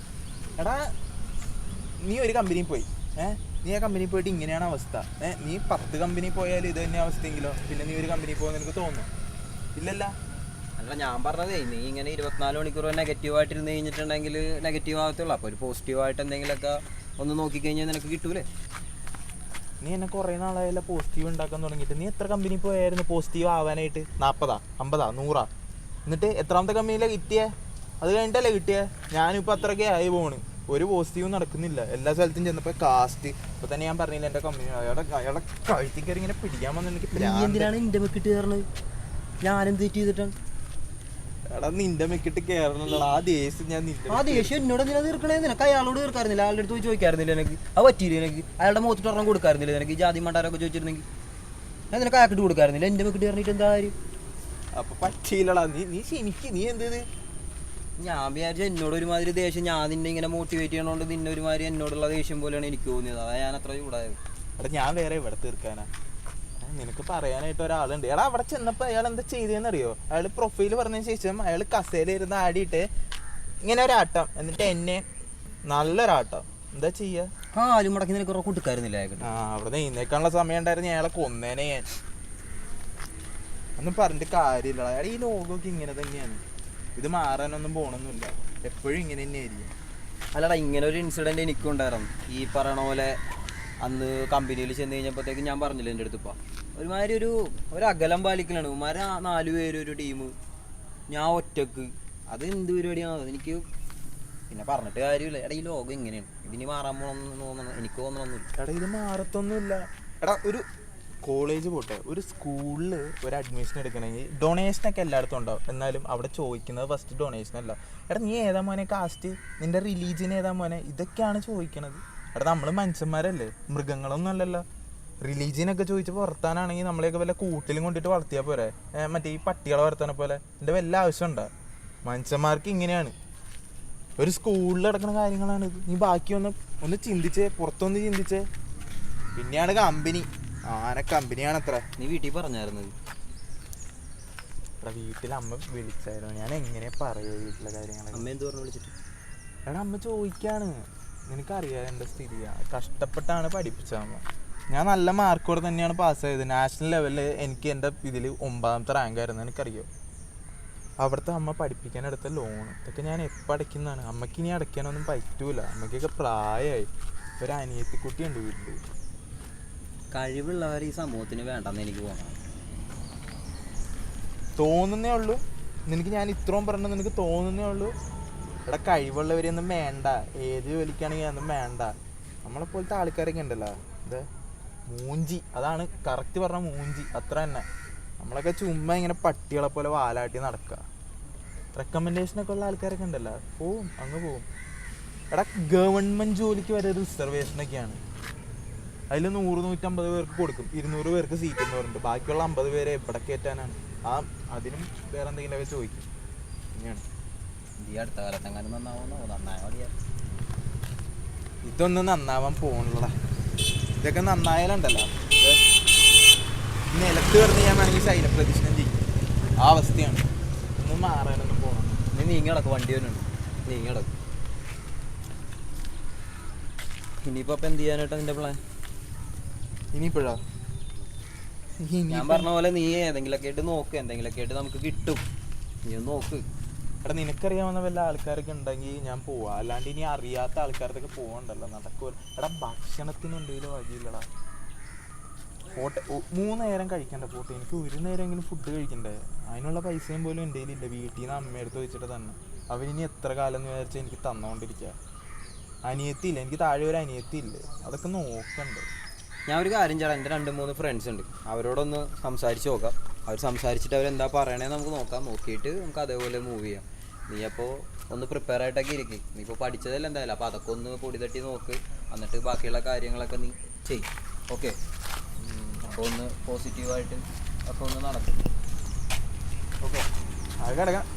എടാ നീ ഒരു കമ്പനിയിൽ പോയി, നീ ആ കമ്പനിയിൽ പോയിട്ട് ഇങ്ങനെയാണ് അവസ്ഥ, നീ 10 കമ്പനി പോയാലും ഇത് തന്നെ അവസ്ഥയെങ്കിലോ പിന്നെ നീ ഒരു കമ്പനിയിൽ പോകുന്ന എനിക്ക് തോന്നുന്നു ഇല്ലല്ല? അല്ല ഞാൻ പറഞ്ഞതേ, നീ ഇങ്ങനെ 24 മണിക്കൂർ നെഗറ്റീവായിട്ടിരുന്ന് കഴിഞ്ഞിട്ടുണ്ടെങ്കിൽ നെഗറ്റീവ് ആകത്തുള്ളൂ. അപ്പോൾ ഒരു പോസിറ്റീവായിട്ട് എന്തെങ്കിലുമൊക്കെ ഒന്ന് നോക്കിക്കഴിഞ്ഞാൽ നിനക്ക് കിട്ടൂലേ? നീ എന്നെ കുറേ നാളായല്ല പോസിറ്റീവ് ഉണ്ടാക്കാൻ തുടങ്ങിയിട്ട്. നീ എത്ര കമ്പനി പോയായിരുന്നു പോസിറ്റീവ് ആവാനായിട്ട്? 40, 50, 100? എന്നിട്ട് എത്രാമത്തെ കമ്പനിയിലാണ് കിട്ടിയേ? അത് കഴിഞ്ഞിട്ടല്ലേ കിട്ടിയേ? ഞാനിപ്പോൾ അത്രയൊക്കെ ആയി പോണ്, ഒരു പോസിറ്റീവ് നടക്കുന്നില്ല. എല്ലാ സ്ഥലത്തും ചെന്നപ്പോൾ കാസ്റ്റ്. ഇപ്പോൾ തന്നെ ഞാൻ പറഞ്ഞില്ല എൻ്റെ കമ്പനി അയാളെ കഴുത്തിൽ കയറി ഇങ്ങനെ പിടിക്കാൻ വന്നു. എനിക്ക് എന്തിനാണ് എൻ്റെ മെക്കിട്ട് കയറണത്? ഞാനെന്ത് തെറ്റ് ചെയ്തിട്ടാണ്? എടാ നിന്റെ മെക്കിട്ട് കയറണല്ലോ, ആ ദേഷ്യം ഞാൻ ആ ദേഷ്യം എന്നോട് എന്തിനാ തീർക്കണേ? നിനക്ക് അയാളോട് തീർക്കാറുന്നില്ല, അയാളുടെ അടുത്ത് പോയി ചോദിക്കാറുന്നില്ല എനിക്ക്? അത് പറ്റിയില്ല എനിക്ക്? അയാളുടെ മുഖത്തിട്ട് ഒരെണ്ണം കൊടുക്കാറുന്നില്ല നിനക്ക്? ജാതി മണ്ടാരൊക്കെ ചോദിച്ചിരുന്നെങ്കിൽ ഞാൻ നിനക്ക് അയാൾക്കിട്ട് കൊടുക്കാറുന്നില്ല. എൻ്റെ മെക്കിട്ട് കയറിയിട്ട് എന്താ കാര്യം? അപ്പൊ പറ്റിയില്ലടാ, നീ ശരിക്ക് നീ എന്തത്? ഞാൻ വിചാരിച്ച എന്നോട് ഒരുമാതിരി ദേഷ്യം, ഞാൻ നിന്നെ ഇങ്ങനെ മോട്ടിവേറ്റ് ചെയ്യണോണ്ട് നിന്നെ ഒരുമാതിരി എന്നോടുള്ള ദേഷ്യം പോലെയാണ് എനിക്ക് തോന്നിയത്. അതാ ഞാൻ അത്ര ചൂടായത്. എടാ ഞാൻ വേറെ ഇവിടെ തീർക്കാനാ? നിനക്ക് പറയാനായിട്ട് ഒരാളുണ്ട്. എടാ അവിടെ ചെന്നപ്പോൾ അയാൾ എന്താ ചെയ്തതെന്നറിയോ? അയാൾ പ്രൊഫൈൽ പറഞ്ഞതിന് ശേഷം അയാൾ കസേരയിരുന്ന് ആടിയിട്ട് ഇങ്ങനെ ഒരാട്ടം, എന്നിട്ട് എന്നെ നല്ലൊരാട്ടം. എന്താ ചെയ്യാ? കാലും മുടക്കി നിനക്ക് കൊടുക്കാറുന്നില്ല. അവിടെ നെയ്നേക്കാനുള്ള സമയം ഉണ്ടായിരുന്നു, അയാളെ കൊന്നേനെ ഞാൻ. ഒന്നും പറഞ്ഞിട്ട് കാര്യമില്ല. അയാൾ ഈ ലോകമൊക്കെ ഇങ്ങനെ തന്നെയാണ്, ഇത് മാറാനൊന്നും പോകണമെന്നില്ല, എപ്പോഴും ഇങ്ങനെ തന്നെയായിരിക്കും. അല്ലടാ ഇങ്ങനെ ഒരു ഇൻസിഡൻറ്റ് എനിക്കും ഉണ്ടായിരുന്നു. ഈ പറയണ പോലെ അന്ന് കമ്പനിയിൽ ചെന്ന് കഴിഞ്ഞപ്പോഴത്തേക്ക് ഞാൻ പറഞ്ഞില്ല എൻ്റെ അടുത്ത് ഇപ്പം ഒരുമാതിരി ഒരു അകലം പാലിക്കലാണ്. ഉമാരെ 4 പേര് ഒരു ടീം, ഞാൻ ഒറ്റക്ക്. അത് എന്ത് പരിപാടിയാണ് എനിക്ക്? പിന്നെ പറഞ്ഞിട്ട് കാര്യമില്ല. എടാ ഈ ലോകം ഇങ്ങനെയാണ്, ഇതിന് മാറാൻ പോകണമെന്ന് തോന്നണം എനിക്ക് തോന്നണമെന്നില്ല. എടാ ഇത് മാറത്തൊന്നുമില്ല. എടാ ഒരു കോളേജ് പോട്ടെ, ഒരു സ്കൂളിൽ ഒരു അഡ്മിഷൻ എടുക്കണമെങ്കിൽ ഡൊണേഷനൊക്കെ എല്ലായിടത്തും ഉണ്ടാവും, എന്നാലും അവിടെ ചോദിക്കുന്നത് ഫസ്റ്റ് ഡൊണേഷൻ അല്ല. എടാ നീ ഏതാ മോനെ കാസ്റ്റ്, നിൻ്റെ റിലീജിയൻ ഏതാ മോനെ, ഇതൊക്കെയാണ് ചോദിക്കണത്. എടാ നമ്മൾ മനുഷ്യന്മാരല്ലേ, മൃഗങ്ങളൊന്നും അല്ലല്ലോ. റിലീജിയനൊക്കെ ചോദിച്ച് പുറത്താനാണെങ്കിൽ നമ്മളെയൊക്കെ വല്ല കൂട്ടിലും കൊണ്ടിട്ട് വളർത്തിയാൽ പോരെ, മറ്റേ ഈ പട്ടികളെ വളർത്താനെ പോലെ. എൻ്റെ വല്ല ആവശ്യമുണ്ടോ? മനുഷ്യന്മാർക്ക് ഇങ്ങനെയാണ്. ഒരു സ്കൂളിൽ നടക്കുന്ന കാര്യങ്ങളാണിത്. നീ ബാക്കി ഒന്ന് ചിന്തിച്ചേ, പുറത്തൊന്ന് ചിന്തിച്ചേ. പിന്നെയാണ് കമ്പനി, ആന കമ്പനിയാണ് അത്ര. നീ വീട്ടിൽ പറഞ്ഞായിരുന്നത്? എടാ വീട്ടിൽ അമ്മ വിളിച്ചായിരുന്നു, ഞാൻ എങ്ങനെ പറയുക വീട്ടിലെ കാര്യങ്ങൾ? അമ്മ എന്ത് പറഞ്ഞു വിളിച്ചിട്ട്? എടാ അമ്മ ചോദിക്കാണ്, നിനക്കറിയാം എൻ്റെ സ്ഥിതി, കഷ്ടപ്പെട്ടാണ് പഠിപ്പിച്ചത് അമ്മ. ഞാൻ നല്ല മാർക്കോടെ തന്നെയാണ് പാസ്സായത്. നാഷണൽ ലെവലിൽ എനിക്ക് എൻ്റെ ഇതിൽ 9ാമത്തെ റാങ്കായിരുന്നു, എനിക്കറിയോ. അവിടുത്തെ അമ്മ പഠിപ്പിക്കാനെടുത്ത ലോൺ ഇതൊക്കെ ഞാൻ എപ്പോൾ അടയ്ക്കുന്നതാണ്. അമ്മയ്ക്ക് ഇനി അടയ്ക്കാനൊന്നും പറ്റൂല, അമ്മയ്ക്കൊക്കെ പ്രായമായി. ഒരു അനിയത്തിക്കുട്ടിയുണ്ട് വീട്ടിൽ. കഴിവുള്ളവർ ഈ സമൂഹത്തിന് വേണ്ടെന്ന് എനിക്ക് തോന്നുന്നേ ഉള്ളൂ നിനക്ക്. ഞാൻ ഇത്രയും പറഞ്ഞത് നിനക്ക് തോന്നുന്നേ ഉള്ളൂ. ഇവിടെ കഴിവുള്ളവരെയൊന്നും വേണ്ട, ഏത് ജോലിക്കാണെങ്കിൽ അതൊന്നും വേണ്ട. നമ്മളെപ്പോലത്തെ ആൾക്കാരൊക്കെ ഉണ്ടല്ലോ, ഇത് മൂഞ്ചി, അതാണ് കറക്റ്റ് പറഞ്ഞ മൂഞ്ചി, അത്ര തന്നെ. നമ്മളൊക്കെ ചുമ്മാ ഇങ്ങനെ പട്ടികളെ പോലെ വാലാട്ടി നടക്കുക. റെക്കമെൻഡേഷനൊക്കെ ഉള്ള ആൾക്കാരൊക്കെ ഉണ്ടല്ലോ, പോവും, അങ്ങ് പോവും. എടാ ഗവൺമെൻറ് ജോലിക്ക് വരെ റിസർവേഷനൊക്കെയാണ്. അതിൽ 100-150 പേർക്ക് കൊടുക്കും, 200 പേർക്ക് സീറ്റ് എന്നവരുണ്ട്. ബാക്കിയുള്ള 50 പേരെ എവിടെ കയറ്റാനാണ്? അതിനും വേറെ എന്തെങ്കിലുമൊക്കെ ചോദിക്കും. ഇങ്ങനെയാണ് ഈ അടുത്ത കാലത്തെങ്ങാനും നന്നാവോ? ഇതൊന്നും നന്നാവാൻ പോകണല്ലോ. ഇതൊക്കെ നന്നായാലുണ്ടല്ലോ, നിലത്ത് കിടന്ന് ഞാൻ വേണമെങ്കിൽ ശൈലപ്രദക്ഷിണം ചെയ്യും. ആ അവസ്ഥയാണ്. ഒന്നും മാറാനൊന്നും പോകണം. നീ നീങ്ങി കിടക്കും, വണ്ടി വരുന്നുണ്ട്, നീങ്ങി കിടക്കും. ഇനിയിപ്പോൾ അപ്പം എന്ത് ചെയ്യാനായിട്ടാണ് നിൻ്റെ പ്ലാൻ? ഇനിയിപ്പോഴാ ഞാൻ പറഞ്ഞ പോലെ നീ ഏതെങ്കിലുമൊക്കെ ആയിട്ട് നോക്ക്, എന്തെങ്കിലുമൊക്കെ ആയിട്ട് നമുക്ക് കിട്ടും. നീ ഒന്ന് നോക്ക്. എടാ നിനക്കറിയാവുന്ന വല്ല ആൾക്കാരൊക്കെ ഉണ്ടെങ്കിൽ ഞാൻ പോവാം, അല്ലാണ്ട് ഇനി അറിയാത്ത ആൾക്കാരത്തൊക്കെ പോകണ്ടല്ലോ, നടക്കുമല്ലോ. എടാ ഭക്ഷണത്തിന് എന്തെങ്കിലും വഴിയില്ലടാ. പോട്ടെ, 3 നേരം കഴിക്കണ്ട പോട്ടെ, എനിക്ക് 1 നേരമെങ്കിലും ഫുഡ് കഴിക്കണ്ടേ? അതിനുള്ള പൈസയും പോലും എൻ്റെ കയ്യിലില്ല. വീട്ടിൽ നിന്ന് അമ്മയെടുത്ത് വെച്ചിട്ട് തന്നെ അവരിനി എത്ര കാലം എന്ന് വിചാരിച്ചാൽ എനിക്ക് തന്നുകൊണ്ടിരിക്കുക. അനിയത്തിയില്ല, എനിക്ക് താഴെ ഒരു അനിയത്തിയില്ലേ, അതൊക്കെ നോക്കണ്ടേ? ഞാൻ ഒരു കാര്യം ചെയ്യാം, എൻ്റെ 2-3 ഫ്രണ്ട്സ് ഉണ്ട്, അവരോടൊന്ന് സംസാരിച്ച് നോക്കാം. അവർ സംസാരിച്ചിട്ട് അവരെന്താ പറയണേന്ന് നമുക്ക് നോക്കാം. നോക്കിയിട്ട് നമുക്ക് അതേപോലെ മൂവ് ചെയ്യാം. നീ അപ്പോൾ ഒന്ന് പ്രിപ്പയർ ആയിട്ടൊക്കെ ഇരിക്കും. നീ ഇപ്പോൾ പഠിച്ചതല്ല എന്തായാലും, അപ്പോൾ അതൊക്കെ ഒന്ന് പൊടി തട്ടി നോക്ക്. എന്നിട്ട് ബാക്കിയുള്ള കാര്യങ്ങളൊക്കെ നീ ചെയ്യും. ഓക്കെ? അപ്പോൾ ഒന്ന് പോസിറ്റീവായിട്ട് ഒക്കെ ഒന്ന് നടക്കും. ഓക്കെ, അത് കിടക്കാം.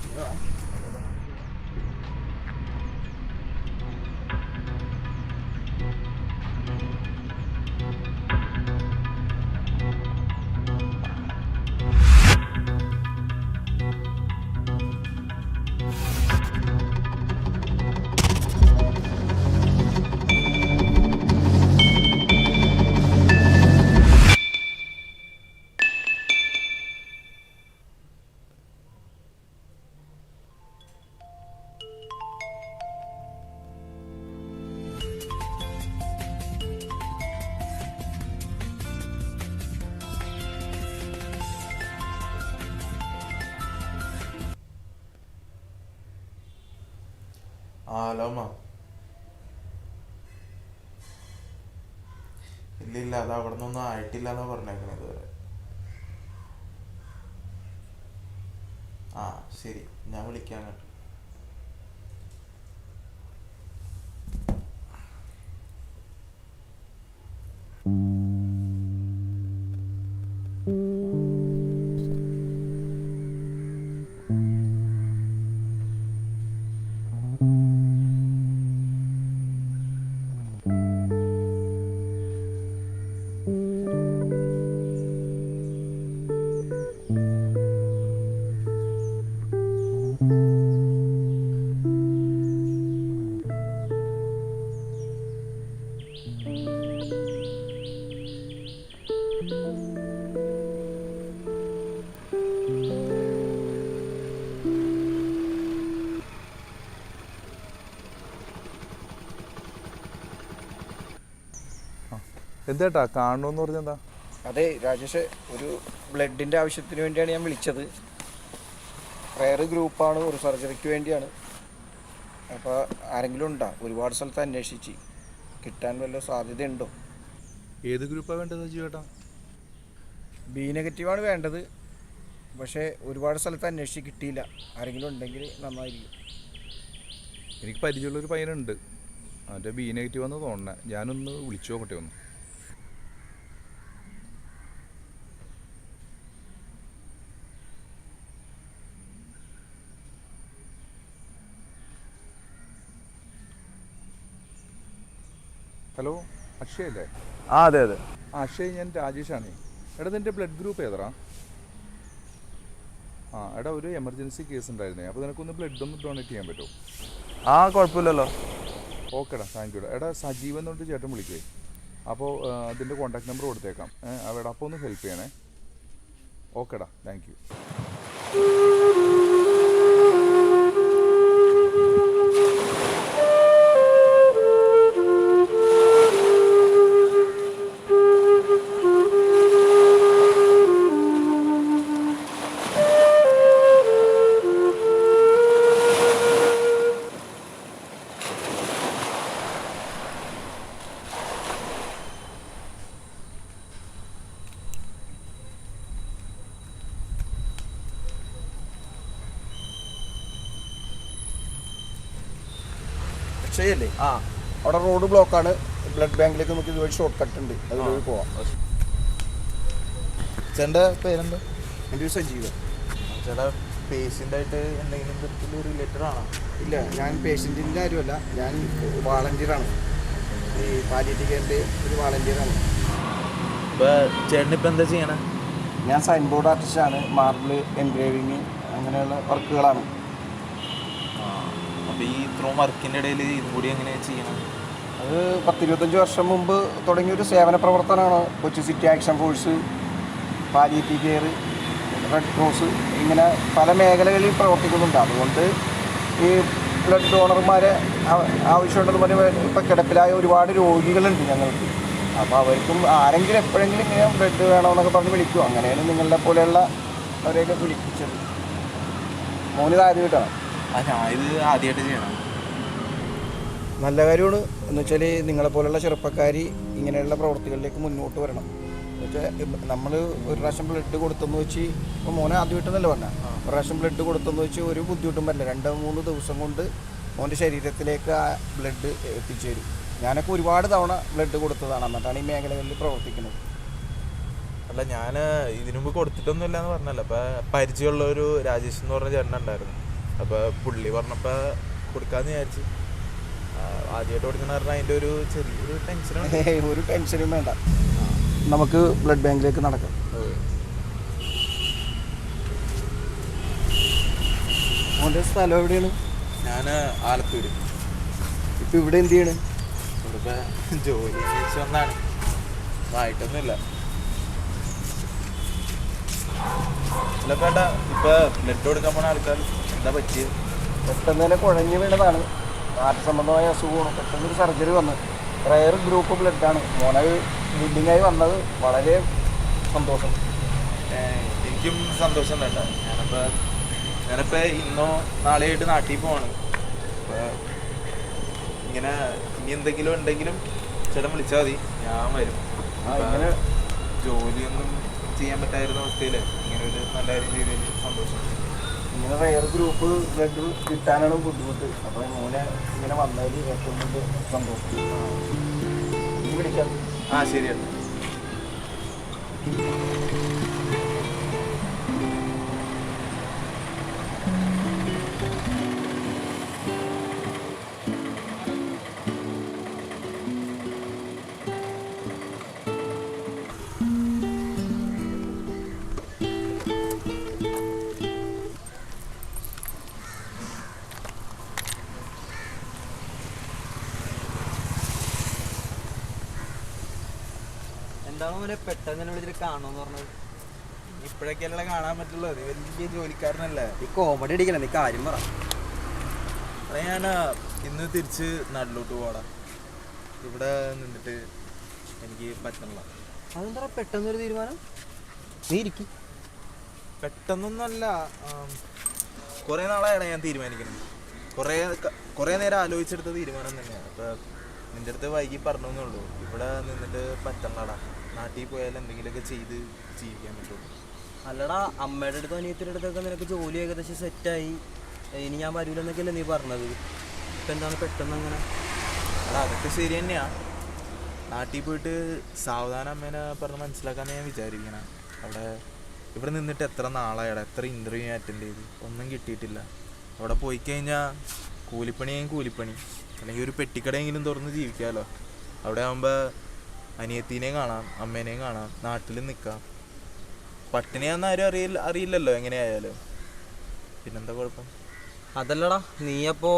ഹലോ മാ. ഇല്ല, അത് അവിടെ നിന്നൊന്നും ആയിട്ടില്ല എന്നാ പറഞ്ഞേക്കണേ ഇതുവരെ. ആ ശരി, ഞാൻ വിളിക്കാം കേട്ടോ. എന്താ കാണണമെന്ന് പറഞ്ഞാൽ എന്താ? അതെ രാജേഷ്, ഒരു ബ്ലഡിൻ്റെ ആവശ്യത്തിന് വേണ്ടിയാണ് ഞാൻ വിളിച്ചത്. റയർ ഗ്രൂപ്പാണ്, ഒരു സർജറിക്ക് വേണ്ടിയാണ്. അപ്പോൾ ആരെങ്കിലും ഉണ്ടോ? ഒരുപാട് സ്ഥലത്ത് അന്വേഷിച്ച്, കിട്ടാൻ വല്ല സാധ്യതയുണ്ടോ? ഏത് ഗ്രൂപ്പാണ് വേണ്ടത് ചേട്ടാ? ബി നെഗറ്റീവാണ് വേണ്ടത്, പക്ഷേ ഒരുപാട് സ്ഥലത്ത് അന്വേഷിച്ച് കിട്ടിയില്ല. ആരെങ്കിലും ഉണ്ടെങ്കിൽ നന്നായിരിക്കും. എനിക്ക് പരിചയമുള്ളൊരു പയ്യനുണ്ട്, അവൻ്റെ ബി നെഗറ്റീവ് ആണെന്ന് തോന്നണേ. ഞാനൊന്ന് വിളിച്ചു നോക്കട്ടെ ഒന്ന്. ഹലോ, അക്ഷയ് അല്ലേ? അതെ അതെ. അക്ഷയ്, ഞാൻ രാജേഷാണേ. എടാ നിൻ്റെ ബ്ലഡ് ഗ്രൂപ്പ് ഏതാ? ആ എടാ ഒരു എമർജൻസി കേസ് ഉണ്ടായിരുന്നേ, അപ്പോൾ നിനക്കൊന്ന് ബ്ലഡ് ഒന്ന് ഡൊണേറ്റ് ചെയ്യാൻ പറ്റുമോ? ആ കുഴപ്പമില്ലല്ലോ. ഓക്കെടാ, താങ്ക് യു. എടാ സജീവൻ എന്ന് പറഞ്ഞിട്ട് ചേട്ടൻ വിളിക്കുവേ, അപ്പോൾ അതിൻ്റെ കോൺടാക്ട് നമ്പർ കൊടുത്തേക്കാം. അവിടെ അപ്പോൾ ഒന്ന് ഹെൽപ്പ് ചെയ്യണേ. ഓക്കെടാ, താങ്ക് യു. ശരിയല്ലേ? ആ അവിടെ റോഡ് ബ്ലോക്കാണ്. ബ്ലഡ് ബാങ്കിലേക്ക് നമുക്ക് ഇതുവഴി ഷോർട്ട് കട്ട് ഉണ്ട്, അതുവഴി പോവാം. ചേട്ടൻ്റെ പേരെന്താ? എൻ്റെ ഒരു സജീവൻ. ചേട്ടാ പേഷ്യൻ്റായിട്ട് എന്തെങ്കിലും തരത്തിൽ റിലേറ്റഡ് ആണോ? ഇല്ല, ഞാൻ പേഷ്യൻറ്റിൻ്റെ കാര്യമല്ല, ഞാൻ വാളണ്ടിയറാണ്. ഈ പാലിയേറ്റീവ് കെയറിൻ്റെ ഒരു വാളണ്ടിയറാണ്. ഇപ്പോൾ ചേട്ടനിപ്പോൾ എന്താ ചെയ്യണേ? ഞാൻ സൈൻ ബോർഡ് ആർട്ടിസ്റ്റാണ്. മാർബിൾ, എൻഗ്രേവിങ് അങ്ങനെയുള്ള വർക്കുകളാണ്. അപ്പോൾ ഈ ഇത്രയും വർക്കിൻ്റെ ഇടയിൽ ഇതും കൂടി എങ്ങനെയാണ് ചെയ്യണം? അത് 10-25 വർഷം മുമ്പ് തുടങ്ങിയൊരു സേവന പ്രവർത്തനമാണ്. Kochi city action force, palliative care, red cross, ഇങ്ങനെ പല മേഖലകളിൽ പ്രവർത്തിക്കുന്നുണ്ട്. അതുകൊണ്ട് ഈ ബ്ലഡ് ഡോണർമാരെ ആവശ്യമുണ്ടെന്ന് പറഞ്ഞ് ഇപ്പോൾ കിടപ്പിലായ ഒരുപാട് രോഗികളുണ്ട് ഞങ്ങൾക്ക്. അപ്പോൾ അവർക്കും ആരെങ്കിലും എപ്പോഴെങ്കിലും ഇങ്ങനെ ബ്ലഡ് വേണമെന്നൊക്കെ പറഞ്ഞ് വിളിക്കും. അങ്ങനെയാണ് നിങ്ങളുടെ പോലെയുള്ള അവരെയൊക്കെ വിളിപ്പിച്ചത്. മോനിത് ആദ്യം കിട്ടണം. ഞാൻ ഇത് ആദ്യമായിട്ട് ചെയ്യണം. നല്ല കാര്യമാണ്. എന്ന് വെച്ചാൽ നിങ്ങളെപ്പോലുള്ള ചെറുപ്പക്കാർ ഇങ്ങനെയുള്ള പ്രവൃത്തികളിലേക്ക് മുന്നോട്ട് വരണം. എന്ന് വെച്ചാൽ നമ്മൾ ഒരു പ്രാവശ്യം ബ്ലഡ് കൊടുത്തെന്ന് വെച്ച്, ഇപ്പോൾ മോനെ ആദ്യമായിട്ടെന്നല്ല പറഞ്ഞാൽ, ഒരു പ്രാവശ്യം ബ്ലഡ് കൊടുത്തെന്ന് വെച്ച് ഒരു ബുദ്ധിമുട്ടും വരില്ല. 2-3 ദിവസം കൊണ്ട് മോൻ്റെ ശരീരത്തിലേക്ക് ആ ബ്ലഡ് എത്തിച്ചേരും. ഞാനൊക്കെ ഒരുപാട് തവണ ബ്ലഡ് കൊടുത്തതാണ്, എന്നിട്ടാണ് ഈ മേഖലകളിൽ പ്രവർത്തിക്കുന്നത്. അല്ല, ഞാൻ ഇതിനു മുമ്പ് കൊടുത്തിട്ടൊന്നുമില്ല എന്ന് പറഞ്ഞല്ലോ. അപ്പോൾ പരിചയമുള്ള ഒരു രാജേഷ് എന്ന് പറഞ്ഞ ചേട്ടനുണ്ടായിരുന്നു. അപ്പോൾ പുള്ളി പറഞ്ഞപ്പോൾ കൊടുക്കാമെന്ന് വിചാരിച്ചു. ആദ്യമായിട്ട് കൊടുക്കുന്ന പറഞ്ഞാൽ അതിൻ്റെ ഒരു ചെറിയൊരു ടെൻഷനാണ്. ഒരു ടെൻഷനും വേണ്ട, നമുക്ക് ബ്ലഡ് ബാങ്കിലേക്ക് നടക്കാം. മോൻ്റെ സ്ഥലം എവിടെയാണ്? ഞാൻ ആലത്തൂർ. ഇപ്പം ഇവിടെ എന്ത് ചെയ്യണ്? ഇവിടെ ഇപ്പോൾ ജോലി അന്വേഷിച്ച് വന്നാണ്, ആയിട്ടൊന്നുമില്ല. അല്ല പേട്ടാ, ഇപ്പോൾ ബ്ലഡ് കൊടുക്കാൻ പോണ ആൾക്കാർ എന്താ പറ്റിയത്? പെട്ടെന്ന് തന്നെ കുഴഞ്ഞു വീണതാണ്. ഹാർട്ട് സംബന്ധമായ അസുഖമാണ്. പെട്ടെന്നൊരു സർജറി വന്ന് റയർ ഗ്രൂപ്പ് ബ്ലഡാണ്. മോനെ ബ്ലീഡിങ്ങായി വന്നത്. വളരെ സന്തോഷം. എനിക്കും സന്തോഷം കേട്ടോ. ഞാനിപ്പോൾ ഇന്നോ നാളെയായിട്ട് നാട്ടിൽ പോവാണ്. അപ്പോൾ ഇങ്ങനെ ഇനി എന്തെങ്കിലും ഉണ്ടെങ്കിലും ചേട്ടൻ വിളിച്ചാൽ മതി, ഞാൻ വരും. ഇങ്ങനെ ജോലിയൊന്നും ചെയ്യാൻ പറ്റായിരുന്ന അവസ്ഥയിൽ ഇങ്ങനെ ഒരു നല്ല കാര്യം ചെയ്തതിൽ സന്തോഷം. ഇങ്ങനെ റയർ ഗ്രൂപ്പ് ബ്ലഡ് കിട്ടാനാണ് ബുദ്ധിമുട്ട്. അപ്പോൾ മോനെ ഇങ്ങനെ വന്നതിൽ ഏറ്റവും വലിയ സന്തോഷം. ഇനി വിളിക്കാം. ശരിയാണ്. എന്താണ് മോനെ പെട്ടെന്ന് തന്നെ വിളിച്ചിട്ട് കാണുമെന്ന് പറഞ്ഞത്? ഇപ്പോഴൊക്കെയല്ലേ കാണാൻ പറ്റുള്ളൂ, അത് വലിയ ജോലിക്കാരനല്ലേ. ഈ കോമഡി അടിക്കണ, നീ കാര്യം പറ. അതെ, ഞാൻ ഇന്ന് തിരിച്ച് നാട്ടിലോട്ട് പോടാ. ഇവിടെ നിന്നിട്ട് എനിക്ക് പറ്റണില്ല. അതെന്താ പെട്ടെന്നൊരു തീരുമാനം? നീ ഇരിക്കും. പെട്ടെന്നൊന്നല്ല, കുറേ നാളായാണ് ഞാൻ തീരുമാനിക്കുന്നത്. കുറേ നേരം ആലോചിച്ചെടുത്ത തീരുമാനം തന്നെയാണ്. അപ്പോൾ നിൻ്റെ അടുത്ത് വൈകി പറഞ്ഞെന്നുള്ളൂ. ഇവിടെ നിന്നിട്ട് പറ്റണടാ, നാട്ടിൽ പോയാൽ എന്തെങ്കിലുമൊക്കെ ചെയ്ത് ജീവിക്കാൻ പറ്റുള്ളൂ. അല്ലടാ, അമ്മയുടെ അടുത്തും അനിയത്തിൻ്റെ അടുത്തൊക്കെ നിനക്ക് ജോലി ഏകദേശം സെറ്റായി, ഇനി ഞാൻ വരൂലെന്നൊക്കെയല്ലേ നീ പറഞ്ഞത്. ഇപ്പം എന്താണ് പെട്ടെന്ന് അങ്ങനെ? എടാ, അതൊക്കെ ശരി തന്നെയാണ്. നാട്ടിൽ പോയിട്ട് സാവധാനം അമ്മേനെ പറഞ്ഞ് മനസ്സിലാക്കാമെന്ന് ഞാൻ വിചാരിക്കണം. ഇവിടെ നിന്നിട്ട് എത്ര നാളായടാ, എത്ര ഇൻ്റർവ്യൂ അറ്റൻഡ് ചെയ്ത്, ഒന്നും കിട്ടിയിട്ടില്ല. അവിടെ പോയി കഴിഞ്ഞാൽ കൂലിപ്പണിയായും കൂലിപ്പണി, അല്ലെങ്കിൽ ഒരു പെട്ടിക്കടയെങ്കിലും തുറന്ന് ജീവിക്കാമല്ലോ. അവിടെ ആകുമ്പോൾ അനിയത്തിനെയും കാണാം, അമ്മേനെയും കാണാം, നാട്ടിൽ നിൽക്കാം. പട്ടിണിയാണെന്ന് ആരും അറിയില്ലല്ലോ എങ്ങനെയായാലും. പിന്നെന്താ കുഴപ്പം? അതല്ലടാ, നീ അപ്പോൾ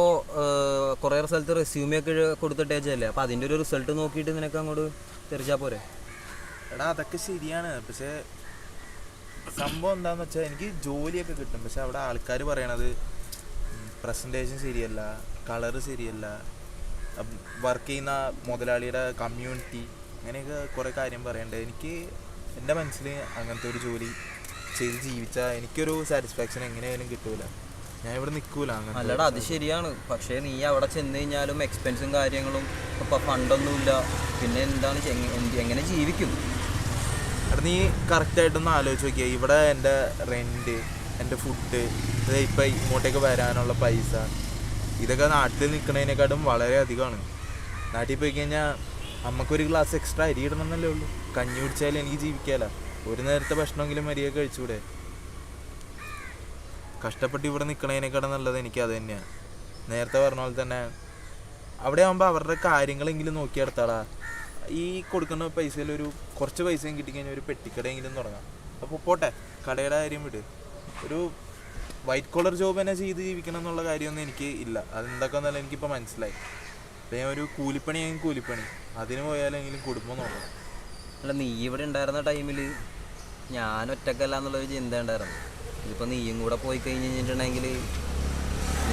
കുറേ സ്ഥലത്ത് റെസ്യൂമൊക്കെ കൊടുത്തിട്ടേച്ചല്ലേ, അപ്പോൾ അതിൻ്റെ ഒരു റിസൾട്ട് നോക്കിയിട്ട് നിനക്ക് അങ്ങോട്ട് തിരിച്ചാൽ പോരെ? എടാ അതൊക്കെ ശരിയാണ്, പക്ഷേ സംഭവം എന്താണെന്ന് വെച്ചാൽ എനിക്ക് ജോലിയൊക്കെ കിട്ടും. പക്ഷെ അവിടെ ആൾക്കാർ പറയണത് പ്രസൻറ്റേഷൻ ശരിയല്ല, കളറ് ശരിയല്ല, വർക്ക് ചെയ്യുന്ന മുതലാളിയുടെ കമ്മ്യൂണിറ്റി, അങ്ങനെയൊക്കെ കുറേ കാര്യം പറയണ്ടേ. എനിക്ക് എൻ്റെ മനസ്സിൽ അങ്ങനത്തെ ഒരു ജോലി ചെയ്ത് ജീവിച്ചാൽ എനിക്കൊരു സാറ്റിസ്ഫാക്ഷൻ എങ്ങനെയായാലും കിട്ടൂല. ഞാൻ ഇവിടെ നിൽക്കൂല. അങ്ങനെ അല്ലടാ, അത് ശരിയാണ്. പക്ഷേ നീ അവിടെ ചെന്ന് കഴിഞ്ഞാലും എക്സ്പെൻസും കാര്യങ്ങളും ഇപ്പം ഫണ്ടൊന്നുമില്ല, പിന്നെ എന്താണ് എങ്ങനെ ജീവിക്കും? എടാ നീ കറക്റ്റായിട്ടൊന്ന് ആലോചിച്ച് നോക്കിയാൽ ഇവിടെ എൻ്റെ റെൻറ്റ്, എൻ്റെ ഫുഡ്, ഇപ്പം ഇങ്ങോട്ടേക്ക് വരാനുള്ള പൈസ, ഇതൊക്കെ നാട്ടിൽ നിൽക്കുന്നതിനെക്കാട്ടും വളരെ അധികമാണ്. നാട്ടിൽ പോയി കഴിഞ്ഞാൽ അമ്മക്കൊരു ഗ്ലാസ് എക്സ്ട്രാ അരി ഇടണമെന്നല്ലേ ഉള്ളൂ. കഞ്ഞി കുടിച്ചാലും എനിക്ക് ജീവിക്കാമല്ലോ. ഒരു നേരത്തെ ഭക്ഷണമെങ്കിലും മര്യാദ കഴിച്ചുകൂടെ? കഷ്ടപ്പെട്ട് ഇവിടെ നിൽക്കണതിനേക്കാളും നല്ലത് എനിക്ക് അത് തന്നെയാണ്. നേരത്തെ പറഞ്ഞ പോലെ തന്നെ അവിടെ ആകുമ്പോൾ അവരുടെ കാര്യങ്ങളെങ്കിലും നോക്കിയെടുത്താടാ. ഈ കൊടുക്കുന്ന പൈസയിൽ ഒരു കുറച്ച് പൈസയും കിട്ടിക്കഴിഞ്ഞാൽ ഒരു പെട്ടിക്കടയെങ്കിലും തുടങ്ങാം. അപ്പോൾ പോട്ടെ, കടയുടെ കാര്യം വിട്. ഒരു വൈറ്റ് കോളർ ജോബ് തന്നെ ചെയ്ത് ജീവിക്കണം എന്നുള്ള കാര്യമൊന്നും എനിക്ക് ഇല്ല. അതെന്തൊക്കെയെന്നല്ല എനിക്കിപ്പോൾ മനസ്സിലായി. അപ്പോൾ ഞാൻ ഒരു കൂലിപ്പണിയാണെങ്കിൽ കൂലിപ്പണി, അതിന് പോയാലെങ്കിലും കുടുംബം നോക്കണം. അല്ല, നീ ഇവിടെ ഉണ്ടായിരുന്ന ടൈമിൽ ഞാൻ ഒറ്റക്കല്ല എന്നുള്ളൊരു ചിന്ത ഉണ്ടായിരുന്നു. ഇതിപ്പോൾ നീയും കൂടെ പോയി കഴിഞ്ഞ് കഴിഞ്ഞിട്ടുണ്ടെങ്കിൽ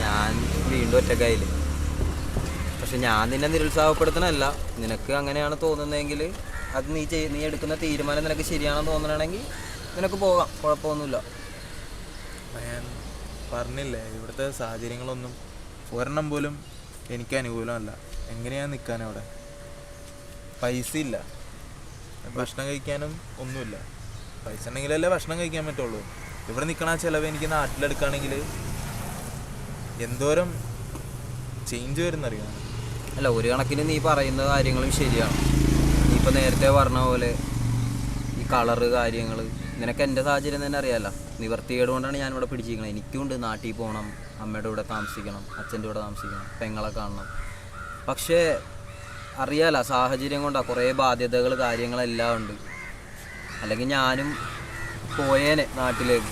ഞാൻ വീണ്ടും ഒറ്റക്കായില്ലേ. പക്ഷെ ഞാൻ നിന്നെ നിരുത്സാഹപ്പെടുത്തണമല്ല. നിനക്ക് അങ്ങനെയാണ് തോന്നുന്നതെങ്കിൽ അത് നീ എടുക്കുന്ന തീരുമാനം നിനക്ക് ശരിയാണെന്ന് തോന്നണമെങ്കിൽ നിനക്ക് പോകാം, കുഴപ്പമൊന്നുമില്ല. ഞാൻ പറഞ്ഞില്ലേ, ഇവിടുത്തെ സാഹചര്യങ്ങളൊന്നും ഒരെണ്ണം പോലും എനിക്ക് അനുകൂലമല്ല. എങ്ങനെയാണ് നിൽക്കാൻ അവിടെ? പൈസ ഇല്ല, ഭക്ഷണം കഴിക്കാനും ഒന്നുമില്ല. പൈസ ഉണ്ടെങ്കിലല്ലേ ഭക്ഷണം കഴിക്കാൻ പറ്റുള്ളൂ. ഇവിടെ നിൽക്കണ ചിലവ് എനിക്ക് നാട്ടിലെടുക്കുകയാണെങ്കിൽ എന്തോരം ചേഞ്ച് വരുന്നറിയാം. അല്ല, ഒരു കണക്കിന് നീ പറയുന്ന കാര്യങ്ങളും ശരിയാണ്. നീ ഇപ്പോൾ നേരത്തെ പറഞ്ഞ പോലെ ഈ കളറ് കാര്യങ്ങൾ നിനക്ക് എൻ്റെ സാഹചര്യം തന്നെ അറിയാമല്ലോ. നിവർത്തികേട് കൊണ്ടാണ് ഞാനിവിടെ പിടിച്ചിരിക്കുന്നത്. എനിക്കുണ്ട് നാട്ടിൽ പോകണം, അമ്മയുടെ കൂടെ താമസിക്കണം, അച്ഛൻ്റെ കൂടെ താമസിക്കണം, പെങ്ങളെ കാണണം. പക്ഷേ അറിയാലോ, സാഹചര്യം കൊണ്ടാണ് കുറേ ബാധ്യതകൾ കാര്യങ്ങളെല്ലാം ഉണ്ട്. അല്ലെങ്കിൽ ഞാനും പോയേനെ നാട്ടിലേക്ക്.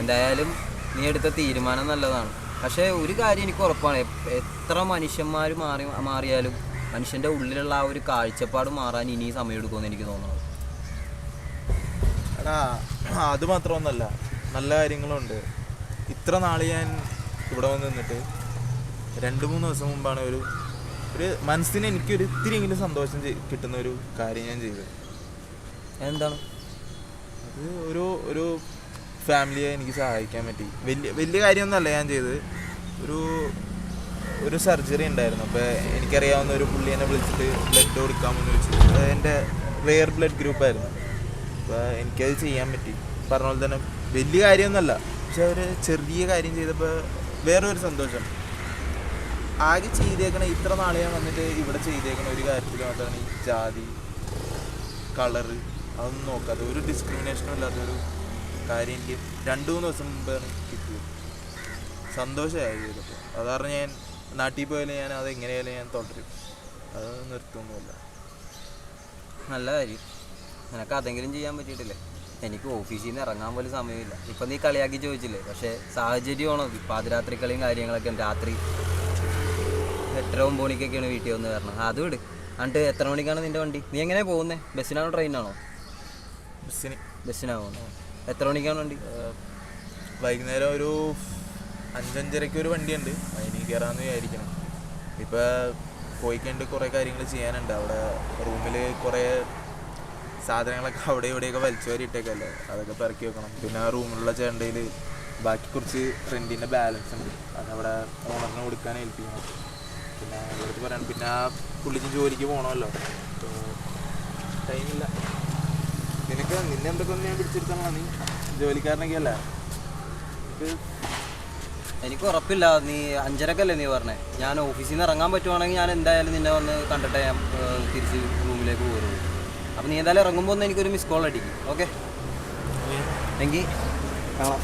എന്തായാലും നീ എടുത്ത തീരുമാനം നല്ലതാണ്. പക്ഷേ ഒരു കാര്യം എനിക്ക് ഉറപ്പാണ്, എത്ര മനുഷ്യന്മാർ മാറിയാലും മനുഷ്യൻ്റെ ഉള്ളിലുള്ള ആ ഒരു കാഴ്ചപ്പാട് മാറാൻ ഇനി സമയം എടുക്കുമെന്ന് എനിക്ക് തോന്നുന്നത്. എടാ അത് മാത്രമൊന്നുമല്ല, നല്ല കാര്യങ്ങളുണ്ട്. ഇത്ര നാൾ ഞാൻ ഇവിടെ വന്ന് നിന്നിട്ട് 2-3 ദിവസം മുമ്പാണ് ഒരു മനസ്സിന് എനിക്കൊരു ഇത്തിരിയെങ്കിലും സന്തോഷം കിട്ടുന്ന ഒരു കാര്യം ഞാൻ ചെയ്തത്. എന്താണ് അത്? ഒരു ഫാമിലിയെ എനിക്ക് സഹായിക്കാൻ പറ്റി. വലിയ കാര്യമൊന്നുമല്ല ഞാൻ ചെയ്തത്. ഒരു സർജറി ഉണ്ടായിരുന്നു. അപ്പോൾ എനിക്കറിയാവുന്ന ഒരു പുള്ളി എന്നെ വിളിച്ചിട്ട് ബ്ലഡ് കൊടുക്കാമെന്ന് ചോദിച്ചു. അത് എൻ്റെ റെയർ ബ്ലഡ് ഗ്രൂപ്പായിരുന്നു. അപ്പോൾ എനിക്കത് ചെയ്യാൻ പറ്റി. പറഞ്ഞ പോലെ തന്നെ വലിയ കാര്യമൊന്നുമല്ല, പക്ഷെ ഒരു ചെറിയ കാര്യം ചെയ്തപ്പോൾ വേറൊരു സന്തോഷം. ആകെ ചെയ്തേക്കണ ഇത്ര നാളെ ഞാൻ വന്നിട്ട് ഇവിടെ ചെയ്തേക്കണ ഒരു കാര്യത്തിൽ മാത്രമാണ് ഈ ജാതി, കളറ് അതൊന്നും നോക്കാതെ ഒരു ഡിസ്ക്രിമിനേഷനും ഇല്ലാത്തൊരു കാര്യം എനിക്ക് 2-3 ദിവസം മുമ്പാണ് കിട്ടിയത്. സന്തോഷമായി ചെയ്തപ്പോൾ. അത് കാരണം ഞാൻ നാട്ടിൽ പോയാലും ഞാൻ അത് എങ്ങനെയായാലും ഞാൻ തുടരും, അത് നിർത്തുമൊന്നുമില്ല. നല്ല കാര്യം. നിനക്ക് അതെങ്കിലും ചെയ്യാൻ പറ്റിയിട്ടില്ലേ? എനിക്ക് ഓഫീസിൽ നിന്ന് ഇറങ്ങാൻ പോലും സമയമില്ല. ഇപ്പം നീ കളിയാക്കി ചോദിച്ചില്ലേ, പക്ഷേ സാഹചര്യമാണോ പാതിരാത്രി കളിയും കാര്യങ്ങളൊക്കെ. രാത്രി 8-9 മണിക്കൊക്കെയാണ് വീട്ടിൽ വന്ന് വരണം. അത് വിട്. എന്നിട്ട് എത്ര മണിക്കാണ് നിൻ്റെ വണ്ടി? നീ എങ്ങനെയാണ് പോകുന്നത്? ബസ്സിനാണോ ട്രെയിനാണോ? ബസ്സിനാണ് പോകുന്നത്. എത്ര മണിക്കാണ് വണ്ടി? വൈകുന്നേരം ഒരു 5-5:30 ഒരു വണ്ടിയുണ്ട്, അതിന് കയറാമെന്ന് വിചാരിക്കണം. ഇപ്പോൾ പോയി കഴിഞ്ഞിട്ട് കുറേ കാര്യങ്ങൾ ചെയ്യാനുണ്ട്. അവിടെ റൂമിൽ കുറേ സാധനങ്ങളൊക്കെ അവിടെ ഇവിടെയൊക്കെ വലിച്ചു വാരി ഇട്ടേക്കല്ലേ, അതൊക്കെ പെറുക്കി വെക്കണം. പിന്നെ ആ റൂമിലുള്ള ചേണ്ടയിൽ ബാക്കി കുറച്ച് റെൻറ്റിൻ്റെ ബാലൻസ് ഉണ്ട്, അതവിടെ ഓണറിന് കൊടുക്കാൻ ഏൽപ്പിക്കണം. പിന്നെ ഇവിടുത്തെ പറയണം. പിന്നെ ആ പുള്ളിക്ക് ജോലിക്ക് പോകണമല്ലോ, ടൈമില്ല. നിന്നെ എന്തൊക്കെ ഒന്ന് ഞാൻ പിടിച്ചെടുത്തണോ? നീ ജോലിക്കാരനൊക്കെ അല്ല. എനിക്ക് ഉറപ്പില്ല. നീ 5:30 നീ പറഞ്ഞേ. ഞാൻ ഓഫീസിൽ നിന്ന് ഇറങ്ങാൻ പറ്റുവാണെങ്കിൽ ഞാൻ എന്തായാലും നിന്നെ വന്ന് കണ്ടിട്ടേ ഞാൻ തിരിച്ച് റൂമിലേക്ക് പോരുള്ളൂ. അപ്പോൾ നീ എന്തായാലും ഇറങ്ങുമ്പോൾ ഒന്ന് എനിക്കൊരു മിസ് കോൾ അടിക്കും. ഓക്കെ? എങ്കിൽ കാണാം.